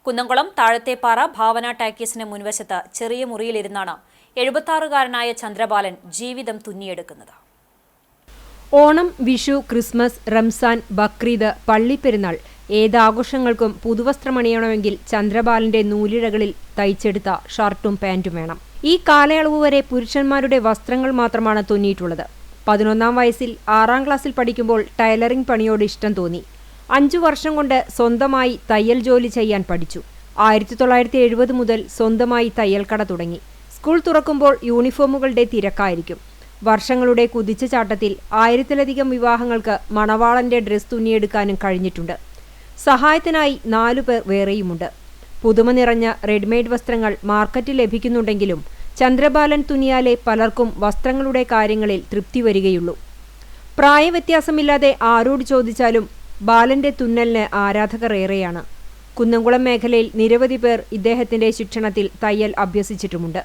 കുന്നംകുളം താഴത്തേപ്പാറ ഭാവന ടാക്കീസിന് മുൻവശത്ത് ചെറിയ മുറിയിലിരുന്നാണ് 76-കാരനായ ചന്ദ്രബാലൻ ജീവിതം തുന്നിയെടുക്കുന്നത്. ഓണം, വിഷു, ക്രിസ്മസ്, റംസാൻ, ബക്രീദ്, പള്ളിപ്പെരുന്നാൾ ഏതാഘോഷങ്ങൾക്കും പുതുവസ്ത്രമണിയണമെങ്കിൽ ചന്ദ്രബാലന്റെ നൂലിഴകളിൽ തയ്ച്ചെടുത്ത ഷർട്ടും പാന്റും വേണം. ഈ കാലയളവ് വരെ പുരുഷന്മാരുടെ വസ്ത്രങ്ങൾ മാത്രമാണ് തുന്നിയിട്ടുള്ളത്. 11ാം വയസ്സിൽ 6ാം ക്ലാസ്സിൽ പഠിക്കുമ്പോൾ ടൈലറിംഗ് പണിയോട് ഇഷ്ടം തോന്നി. 5 വർഷം കൊണ്ട് സ്വന്തമായി തയ്യൽ ജോലി ചെയ്യാൻ പഠിച്ചു. 1970 മുതൽ സ്വന്തമായി തയ്യൽക്കട തുടങ്ങി. സ്കൂൾ തുറക്കുമ്പോൾ യൂണിഫോമുകളുടെ തിരക്കായിരിക്കും. വർഷങ്ങളുടെ കുതിച്ചുചാട്ടത്തിൽ 1000-ലധികം വിവാഹങ്ങൾക്ക് മണവാളന്റെ ഡ്രസ് തുന്നിയെടുക്കാനും കഴിഞ്ഞിട്ടുണ്ട്. സഹായത്തിനായി 4 പേർ വേറെയുമുണ്ട്. പുതുമ നിറഞ്ഞ റെഡിമെയ്ഡ് വസ്ത്രങ്ങൾ മാർക്കറ്റിൽ ലഭിക്കുന്നുണ്ടെങ്കിലും ചന്ദ്രബാലൻ തുന്നിയാലേ പലർക്കും വസ്ത്രങ്ങളുടെ കാര്യങ്ങളിൽ തൃപ്തി വരികയുള്ളൂ. പ്രായവ്യത്യാസമില്ലാതെ ആരോട് ചോദിച്ചാലും ബാലന്റെ തുന്നലിന് ആരാധകർ ഏറെയാണ്. കുന്നംകുളം മേഖലയിൽ നിരവധി പേർ ഇദ്ദേഹത്തിന്റെ ശിക്ഷണത്തിൽ തയ്യൽ അഭ്യസിച്ചിട്ടുമുണ്ട്.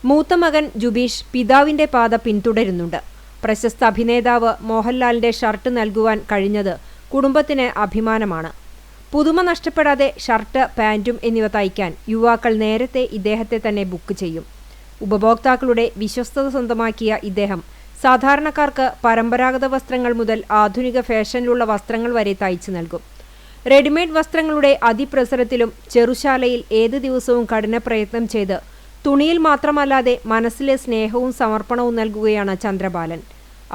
മൂത്ത മകൻ ജുബീഷ് പിതാവിന്റെ പാത പിന്തുടരുന്നുണ്ട്. പ്രശസ്ത അഭിനേതാവ് മോഹൻലാലിന്റെ ഷർട്ട് നൽകുവാൻ കഴിഞ്ഞത് കുടുംബത്തിന് അഭിമാനമാണ്. പുതുമ നഷ്ടപ്പെടാതെ ഷർട്ട്, പാന്റും എന്നിവ തയ്ക്കാൻ യുവാക്കൾ നേരത്തെ ഇദ്ദേഹത്തെ തന്നെ ബുക്ക് ചെയ്യും. ഉപഭോക്താക്കളുടെ വിശ്വസ്തത സ്വന്തമാക്കിയ ഇദ്ദേഹം സാധാരണക്കാർക്ക് പരമ്പരാഗത വസ്ത്രങ്ങൾ മുതൽ ആധുനിക ഫാഷനിലുള്ള വസ്ത്രങ്ങൾ വരെ തയ്ച്ചു നൽകും. റെഡിമെയ്ഡ് വസ്ത്രങ്ങളുടെ അതിപ്രസരത്തിലും ചെറുശാലയിൽ ഏത് ദിവസവും കഠിന പ്രയത്നം ചെയ്ത് തുണിയിൽ മാത്രമല്ലാതെ മനസ്സിലെ സ്നേഹവും സമർപ്പണവും നൽകുകയാണ് ചന്ദ്രബാലൻ.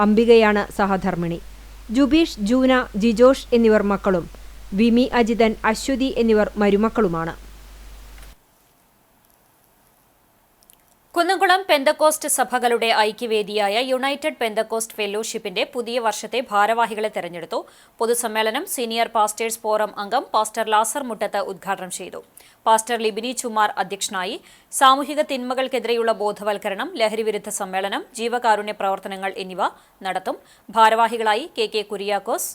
അംബികയാണ് സഹധർമ്മിണി. ജുബീഷ്, ജൂന, ജിജോഷ് എന്നിവർ മക്കളും വിമി, അജിതൻ, അശ്വതി എന്നിവർ മരുമക്കളുമാണ്. കുന്നംകുളം പെന്തക്കോസ്റ്റ് സഭകളുടെ ഐക്യവേദിയായ യുണൈറ്റഡ് പെന്തക്കോസ്റ്റ് ഫെലോഷിപ്പിന്റെ പുതിയ വർഷത്തെ ഭാരവാഹികളെ തെരഞ്ഞെടുത്തു. പൊതുസമ്മേളനം സീനിയർ പാസ്റ്റേഴ്സ് ഫോറം അംഗം പാസ്റ്റർ ലാസർ മുട്ടത്ത് ഉദ്ഘാടനം ചെയ്തു. പാസ്റ്റർ ലിബിനി ചുമാർ അധ്യക്ഷനായി. സാമൂഹിക തിന്മകൾക്കെതിരെയുള്ള ബോധവൽക്കരണം, ലഹരിവിരുദ്ധ സമ്മേളനം, ജീവകാരുണ്യ പ്രവർത്തനങ്ങൾ എന്നിവ നടത്തും. ഭാരവാഹികളായി K Kuriakose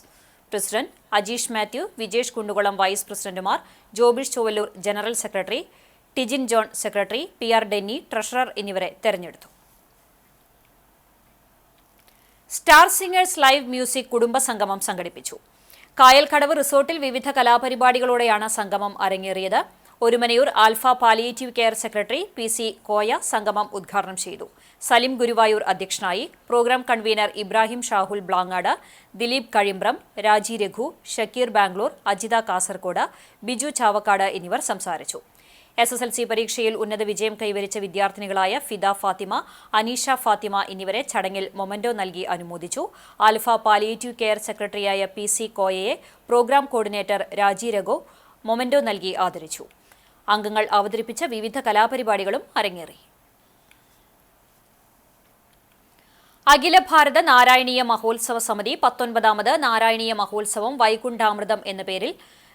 president, Ajeesh Mathew, Vijesh Kundukulam vice പ്രസിഡന്റുമാർ, Jobish Chowalloor general secretary, Tijin John secretary, PR Denny treasurer എന്നിവരെ തെരഞ്ഞെടുത്തു. സ്റ്റാർ സിംഗേഴ്സ് ലൈവ് മ്യൂസിക് കുടുംബ സംഗമം സംഘടിപ്പിച്ചു. കായൽക്കടവ് റിസോർട്ടിൽ വിവിധ കലാപരിപാടികളോടെയാണ് സംഗമം അരങ്ങേറിയത്. Orumanayur alpha palliative care secretary PC Koya സംഗമം ഉദ്ഘാടനം ചെയ്തു. സലിം ഗുരുവായൂർ അധ്യക്ഷനായി. പ്രോഗ്രാം കൺവീനർ ഇബ്രാഹിം ഷാഹുൽ ബ്ലാങ്ങാട്, ദിലീപ് കഴിമ്പ്രം, രാജി രഘു, ഷക്കീർ ബാംഗ്ലൂർ, അജിത കാസർകോട്, ബിജു ചാവക്കാട് എന്നിവർ സംസാരിച്ചു. SSLC പരീക്ഷയിൽ ഉന്നത വിജയം കൈവരിച്ച വിദ്യാർത്ഥിനികളായ ഫിദ ഫാത്തിമ, അനീഷ ഫാത്തിമ എന്നിവരെ ചടങ്ങിൽ മൊമന്റോ നൽകി അനുമോദിച്ചു. ആൽഫ പാലിയേറ്റീവ് കെയർ സെക്രട്ടറിയായ PC കോയയെ programme coordinator Raji Raghu memento നൽകി ആദരിച്ചു. അംഗങ്ങൾ അവതരിപ്പിച്ച വിവിധ കലാപരിപാടികളും അരങ്ങേറി. അഖില ഭാരത നാരായണീയ മഹോത്സവ സമിതി 19ാമത് നാരായണീയ മഹോത്സവം വൈകുണ്ഠാമൃതം എന്ന പേരിൽ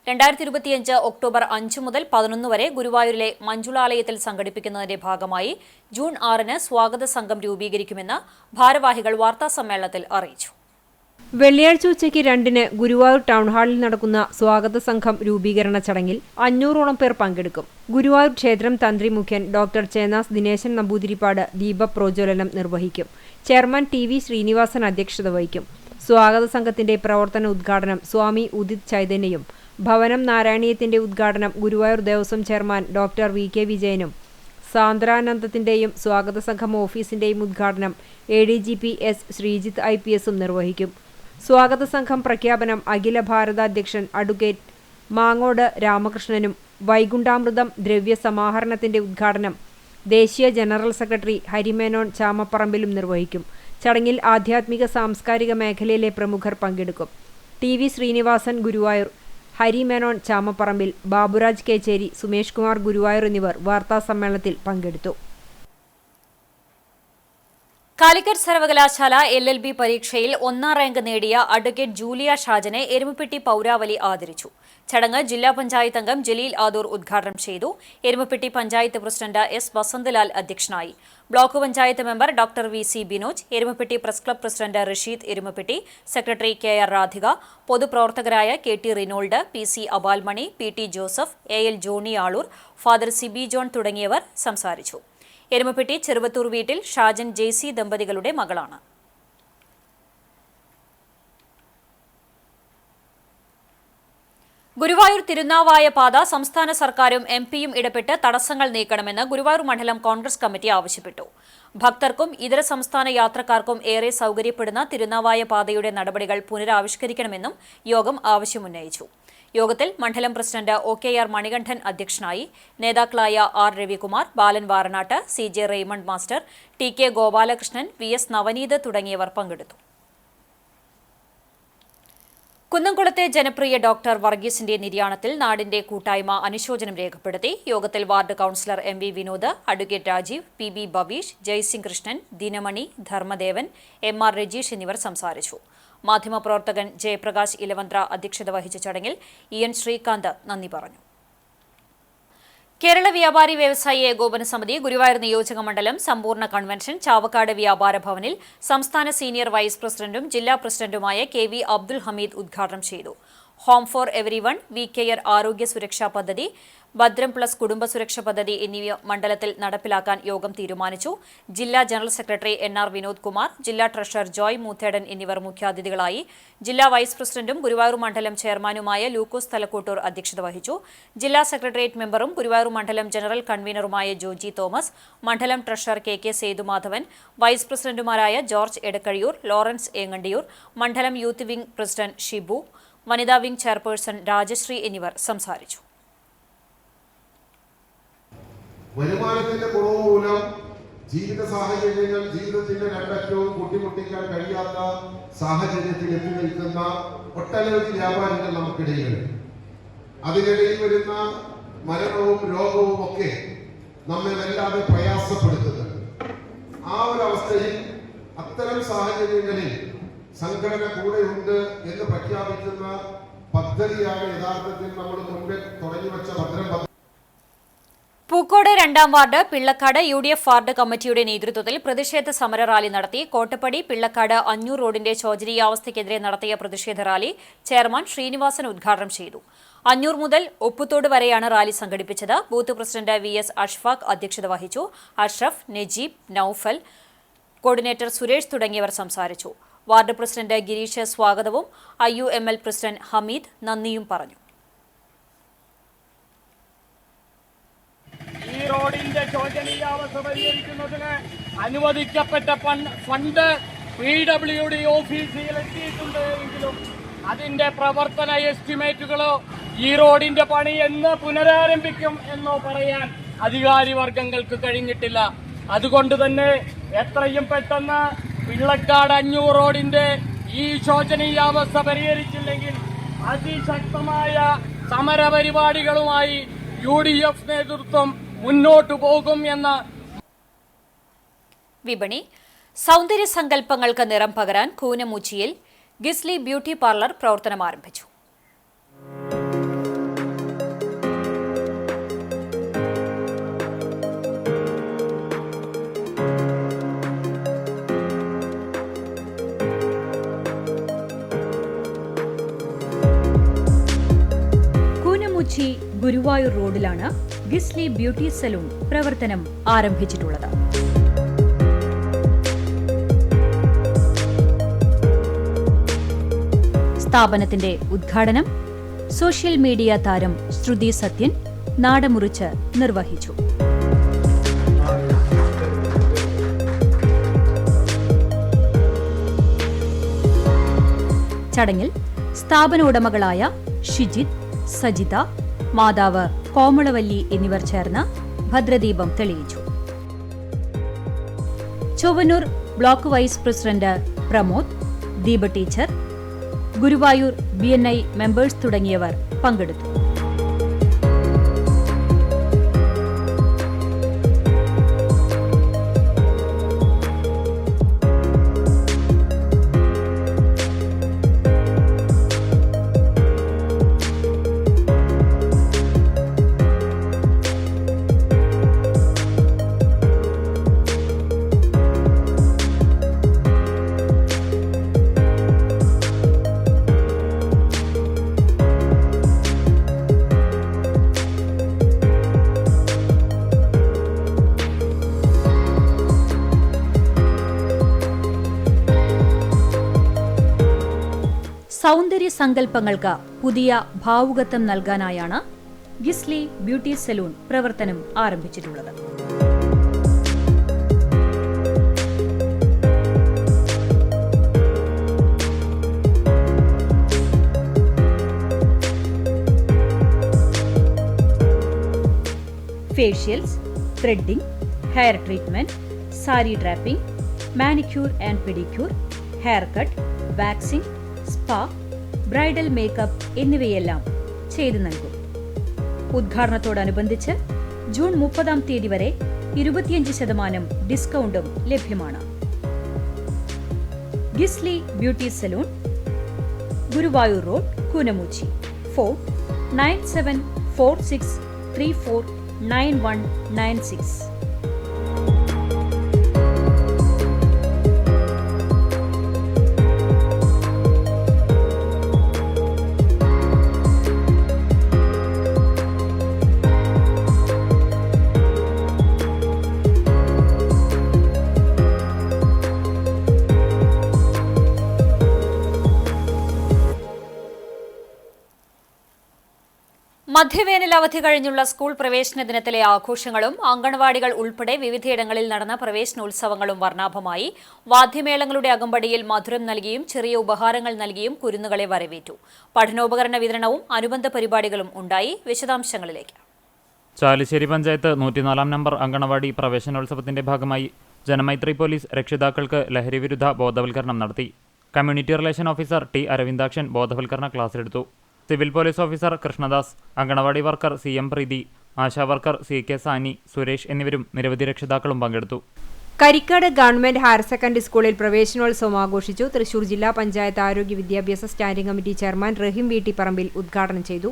2025 ഒക്ടോബർ 5 മുതൽ 11 വരെ ഗുരുവായൂരിലെ മഞ്ജുളാലയത്തിൽ സംഘടിപ്പിക്കുന്നതിന്റെ ഭാഗമായി ജൂൺ 6-ന് സ്വാഗത സംഘം രൂപീകരിക്കുമെന്ന് ഭാരവാഹികൾ വാർത്താസമ്മേളനത്തിൽ അറിയിച്ചു. വെള്ളിയാഴ്ച ഉച്ചയ്ക്ക് 2-ന് ഗുരുവായൂർ ടൗൺഹാളിൽ നടക്കുന്ന സ്വാഗത സംഘം രൂപീകരണ ചടങ്ങിൽ 500ഓളം പേർ പങ്കെടുക്കും. ഗുരുവായൂർ ക്ഷേത്രം തന്ത്രി മുഖ്യൻ ഡോക്ടർ ചേനാസ് ദിനേശൻ നമ്പൂതിരിപ്പാട് ദീപപ്രോജ്വലനം നിർവഹിക്കും. ചെയർമാൻ TV ശ്രീനിവാസൻ അധ്യക്ഷത വഹിക്കും. സ്വാഗത സംഘത്തിന്റെ പ്രവർത്തന ഉദ്ഘാടനം സ്വാമി ഉദിത് ചൈതന്യയും ഭവനം നാരായണീയത്തിന്റെ ഉദ്ഘാടനം Guruvayur Devaswom chairman doctor VK വിജയനും സാന്ദ്രാനന്ദത്തിന്റെയും സ്വാഗത സംഘം ഓഫീസിന്റെയും ഉദ്ഘാടനം ADGP S ശ്രീജിത്ത് IPSും നിർവഹിക്കും. സ്വാഗത സംഘം പ്രഖ്യാപനം അഖില ഭാരത അധ്യക്ഷൻ അഡ്വക്കേറ്റ് മാങ്ങോട് രാമകൃഷ്ണനും വൈകുണ്ഠാമൃതം ദ്രവ്യ സമാഹരണത്തിന്റെ ഉദ്ഘാടനം ദേശീയ ജനറൽ സെക്രട്ടറി ഹരിമേനോൻ ചാമപ്പറമ്പിലും നിർവഹിക്കും. ചടങ്ങിൽ ആധ്യാത്മിക സാംസ്കാരിക മേഖലയിലെ പ്രമുഖർ പങ്കെടുക്കും. TV ശ്രീനിവാസൻ ഗുരുവായൂർ, ഹരിമേനോൻ ചാമപ്പറമ്പിൽ, ബാബുരാജ് കേച്ചേരി, സുമേഷ് കുമാർ ഗുരുവായൂർ എന്നിവർ വാർത്താസമ്മേളനത്തിൽ പങ്കെടുത്തു. കാലിക്കറ്റ് സർവകലാശാല LLB പരീക്ഷയിൽ 1ാം റാങ്ക് നേടിയ അഡ്വക്കേറ്റ് ജൂലിയ ഷാജനെ എരുമപ്പെട്ടി പൗരാവലി ആദരിച്ചു. ചടങ്ങ് ജില്ലാ പഞ്ചായത്ത് അംഗം ജലീൽ ആദൂർ ഉദ്ഘാടനം ചെയ്തു. എരുമപ്പെട്ടി പഞ്ചായത്ത് പ്രസിഡന്റ് S വസന്തലാൽ അധ്യക്ഷനായി. Block panchayat member doctor VC Binoj, Erumapetty press club president Rasheed Erumapetty, secretary KR Radhika, പൊതുപ്രവർത്തകരായ KT Rinold, PC Abalmani, PT Joseph, AL Johnny Aloor, father Sibi John തുടങ്ങിയവർ സംസാരിച്ചു. എരുമപ്പെട്ടി ചെറുവത്തൂർ വീട്ടിൽ ഷാജൻ JC ദമ്പതികളുടെ മകളാണ്. ഗുരുവായൂർ തിരുനാവായ പാത സംസ്ഥാന സർക്കാരും MP-യും ഇടപെട്ട് തടസ്സങ്ങൾ നീക്കണമെന്ന് ഗുരുവായൂർ മണ്ഡലം കോൺഗ്രസ് കമ്മിറ്റി ആവശ്യപ്പെട്ടു. ഭക്തർക്കും ഇതര സംസ്ഥാന യാത്രക്കാർക്കും ഏറെ സൗകര്യപ്പെടുന്ന തിരുനാവായ പാതയുടെ നടപടികൾ പുനരാവിഷ്കരിക്കണമെന്നും യോഗം ആവശ്യമുന്നയിച്ചു. യോഗത്തിൽ മണ്ഡലം പ്രസിഡന്റ് OKR മണികണ്ഠൻ അധ്യക്ഷനായി. നേതാക്കളായ R Ravikumar, Balan Varanat, CJ Raymond master, TK Gopalakrishnan, VS Navaneeth തുടങ്ങിയവർ പങ്കെടുത്തു. കുന്നംകുളത്തെ ജനപ്രിയ ഡോക്ടർ വർഗീസിന്റെ നിര്യാണത്തിൽ നാടിന്റെ കൂട്ടായ്മ അനുശോചനം രേഖപ്പെടുത്തി. യോഗത്തിൽ ward councillor MV Vinod, advocate Rajeev, PB Baveesh, Jaising Krishnan, Dinamani, Dharmadevan, MR Rajeesh എന്നിവർ സംസാരിച്ചു. മാധ്യമപ്രവർത്തകൻ ജയപ്രകാശ് ഇലവന്ത്ര അധ്യക്ഷത വഹിച്ച ചടങ്ങിൽ EN ശ്രീകാന്ത് നന്ദി പറഞ്ഞു. കേരള വ്യാപാരി വ്യവസായി ഏകോപന സമിതി ഗുരുവായൂർ നിയോജക മണ്ഡലം സമ്പൂർണ്ണ കൺവെൻഷൻ ചാവക്കാട് വ്യാപാര ഭവനിൽ സംസ്ഥാന സീനിയർ വൈസ് പ്രസിഡന്റും ജില്ലാ പ്രസിഡന്റുമായ KV അബ്ദുൽ ഹമീദ് ഉദ്ഘാടനം ചെയ്തു. Home for everyone, we care ആരോഗ്യ സുരക്ഷാ പദ്ധതി, ഭദ്രം പ്ലസ് കുടുംബ സുരക്ഷാ പദ്ധതി എന്നിവ മണ്ഡലത്തിൽ നടപ്പിലാക്കാൻ യോഗം തീരുമാനിച്ചു. ജില്ലാ general secretary NR Vinod Kumar, ജില്ലാ ട്രഷറർ ജോയ് മൂത്തേടൻ എന്നിവർ മുഖ്യാതിഥികളായി. ജില്ലാ വൈസ് പ്രസിഡന്റും ഗുരുവായൂർ മണ്ഡലം ചെയർമാനുമായ ലൂക്കോസ് തലക്കൂട്ടൂർ അധ്യക്ഷത വഹിച്ചു. ജില്ലാ സെക്രട്ടേറിയറ്റ് മെമ്പറും ഗുരുവായൂർ മണ്ഡലം ജനറൽ കൺവീനറുമായ ജോജി തോമസ്, മണ്ഡലം ട്രഷറർ KK സേതുമാധവൻ, വൈസ് പ്രസിഡന്റുമാരായ ജോർജ് എടക്കഴിയൂർ, ലോറൻസ് ഏങ്ങണ്ടിയൂർ, മണ്ഡലം യൂത്ത് വിംഗ് പ്രസിഡന്റ് ഷിബു, വനിതാ വിംഗ് ചെയർപേഴ്സൺ രാജശ്രീ എന്നിവർ സംസാരിച്ചു. വരുമാനത്തിന്റെ കുറവ് മൂലം ജീവിത സാഹചര്യങ്ങൾ ജീവിതത്തിന്റെ രണ്ടറ്റവും കൂട്ടിമുട്ടിക്കാൻ കഴിയാത്ത സാഹചര്യത്തിൽ എത്തി നിൽക്കുന്ന ഒട്ടനവധി വ്യാപാരികൾ നമുക്കിടയിലുണ്ട്. അതിനിടയിൽ വരുന്ന മരണവും രോഗവും ഒക്കെ നമ്മെ വല്ലാതെ പ്രയാസപ്പെടുത്തുന്നുണ്ട്. ആ ഒരു അവസ്ഥയിൽ അത്തരം സാഹചര്യങ്ങളിൽ സംഘടന കൂടെയുണ്ട് എന്ന് പ്രഖ്യാപിക്കുന്ന പദ്ധതിയാണ് യഥാർത്ഥത്തിൽ നമ്മൾ മുൻപേ തുടങ്ങിവെച്ച ഭദ്രം പദ്ധതി. പൂക്കോട് 2-ാം വാർഡ് പിള്ളക്കാട് UDF വാർഡ് കമ്മിറ്റിയുടെ നേതൃത്വത്തിൽ പ്രതിഷേധ സമര റാലി നടത്തി. കോട്ടപ്പടി പിള്ളക്കാട് അഞ്ഞൂർ റോഡിന്റെ ശോചനീയാവസ്ഥയ്ക്കെതിരെ നടത്തിയ പ്രതിഷേധ റാലി ചെയർമാൻ ശ്രീനിവാസൻ ഉദ്ഘാടനം ചെയ്തു. അഞ്ഞൂർ മുതൽ ഒപ്പുത്തോട് വരെയാണ് റാലി സംഘടിപ്പിച്ചത്. ബൂത്ത് പ്രസിഡന്റ് VS അഷ്ഫാഖ് അധ്യക്ഷത വഹിച്ചു. അഷ്റഫ്, നജീബ്, നൌഫൽ, കോർഡിനേറ്റർ സുരേഷ് തുടങ്ങിയവർ സംസാരിച്ചു. വാർഡ് പ്രസിഡന്റ് ഗിരീഷ് സ്വാഗതവും IUML പ്രസിഡന്റ് ഹമീദ് നന്ദിയും പറഞ്ഞു. ഈ റോഡിന്റെ ശോചനീയാവസ്ഥ പരിഹരിക്കുന്നതിന് അനുവദിക്കപ്പെട്ട ഫണ്ട് PWD ഓഫീസിൽ എത്തിയിട്ടുണ്ട് എങ്കിലും അതിന്റെ പ്രവർത്തന എസ്റ്റിമേറ്റുകളോ ഈ റോഡിന്റെ പണി എന്ന് പുനരാരംഭിക്കും എന്നോ പറയാൻ അധികാരി വർഗങ്ങൾക്ക് കഴിഞ്ഞിട്ടില്ല. അതുകൊണ്ട് തന്നെ എത്രയും പെട്ടെന്ന് പിള്ളക്കാട് അഞ്ഞൂർ റോഡിന്റെ ഈ ശോചനീയാവസ്ഥ പരിഹരിച്ചില്ലെങ്കിൽ അതിശക്തമായ സമരപരിപാടികളുമായി UDF നേതൃത്വം മുന്നോട്ടു പോകും എന്ന്. വിപണി സൗന്ദര്യ സങ്കല്പങ്ങൾക്ക് നിറം പകരാൻ കൂനമുച്ചിയിൽ ഗിസ്ലി ബ്യൂട്ടി പാർലർ പ്രവർത്തനം ആരംഭിച്ചു. കൂനമുച്ചി ഗുരുവായൂർ റോഡിലാണ് ഗിസ്ലി ബ്യൂട്ടി സലൂൺ പ്രവർത്തനം ആരംഭിച്ചിട്ടുള്ളത്. സ്ഥാപനത്തിന്റെ ഉദ്ഘാടനം സോഷ്യൽ മീഡിയ താരം ശ്രുതി സത്യൻ നാടമുറിച്ച് നിർവഹിച്ചു. ചടങ്ങിൽ സ്ഥാപന ഉടമകളായ ഷിജിത്, സജിത, മാതാവ് കോമളവല്ലി എന്നിവർ ചേർന്ന് ഭദ്രദീപം തെളിയിച്ചു. Chowwannur block vice president Pramod, Deepa teacher, Guruvayur BNI members തുടങ്ങിയവർ പങ്കെടുത്തു. സൗന്ദര്യ സങ്കല്പങ്ങൾക്ക് പുതിയ ഭാവുകത്വം നൽകാനായാണ് ഗിസ്ലി ബ്യൂട്ടി സലൂൺ പ്രവർത്തനം ആരംഭിച്ചിട്ടുള്ളത്. Facials, threading, hair treatment, sari draping, manicure and pedicure, hair cut, waxing, spa, bridal makeup എന്നിവയെല്ലാം ചെയ്തു നൽകും. ഉദ്ഘാടനത്തോടനുബന്ധിച്ച് ജൂൺ 30-ാം തീയതി വരെ 25% ഡിസ്കൗണ്ടും ലഭ്യമാണ്. ഗിസ്ലി beauty salon, Guruvayur road, Koonamuchi. Phone 9746349196. മധ്യവേനൽ അവധി കഴിഞ്ഞുള്ള സ്കൂൾ പ്രവേശന ദിനത്തിലെ ആഘോഷങ്ങളും അങ്കണവാടികൾ ഉൾപ്പെടെ വിവിധയിടങ്ങളിൽ നടന്ന പ്രവേശനോത്സവങ്ങളും വർണ്ണാഭമായി. വാദ്യമേളങ്ങളുടെ അകമ്പടിയിൽ മധുരം നൽകിയും ചെറിയ ഉപഹാരങ്ങൾ നൽകിയും കുരുന്നുകളെ വരവേറ്റു. പഠനോപകരണ വിതരണവും അനുബന്ധ പരിപാടികളും ഉണ്ടായി. വിശദാംശങ്ങളിലേക്ക്. ചാലിശ്ശേരി പഞ്ചായത്ത് 104 നമ്പർ അങ്കണവാടി പ്രവേശനോത്സവത്തിന്റെ ഭാഗമായി ജനമൈത്രി പോലീസ് രക്ഷിതാക്കൾക്ക് ലഹരിവിരുദ്ധ ബോധവൽക്കരണം നടത്തി. Community relation officer T Aravindakshan ബോധവൽക്കരണ ക്ലാസ് എടുത്തു. Civil police officer Krishnadas, anganwadi worker CM പ്രീതി, ആശാ വർക്കർ CK സാനി, സുരേഷ് എന്നിവരും നിരവധി രക്ഷിതാക്കളും പങ്കെടുത്തു. കരിക്കാട് ഗവൺമെന്റ് ഹയർ സെക്കൻഡറി സ്കൂളിൽ പ്രവേശനോത്സവം ആഘോഷിച്ചു. തൃശൂർ ജില്ലാ പഞ്ചായത്ത് ആരോഗ്യ വിദ്യാഭ്യാസ സ്റ്റാൻഡിംഗ് കമ്മിറ്റി ചെയർമാൻ റഹീം വീട്ടിപ്പറമ്പിൽ ഉദ്ഘാടനം ചെയ്തു.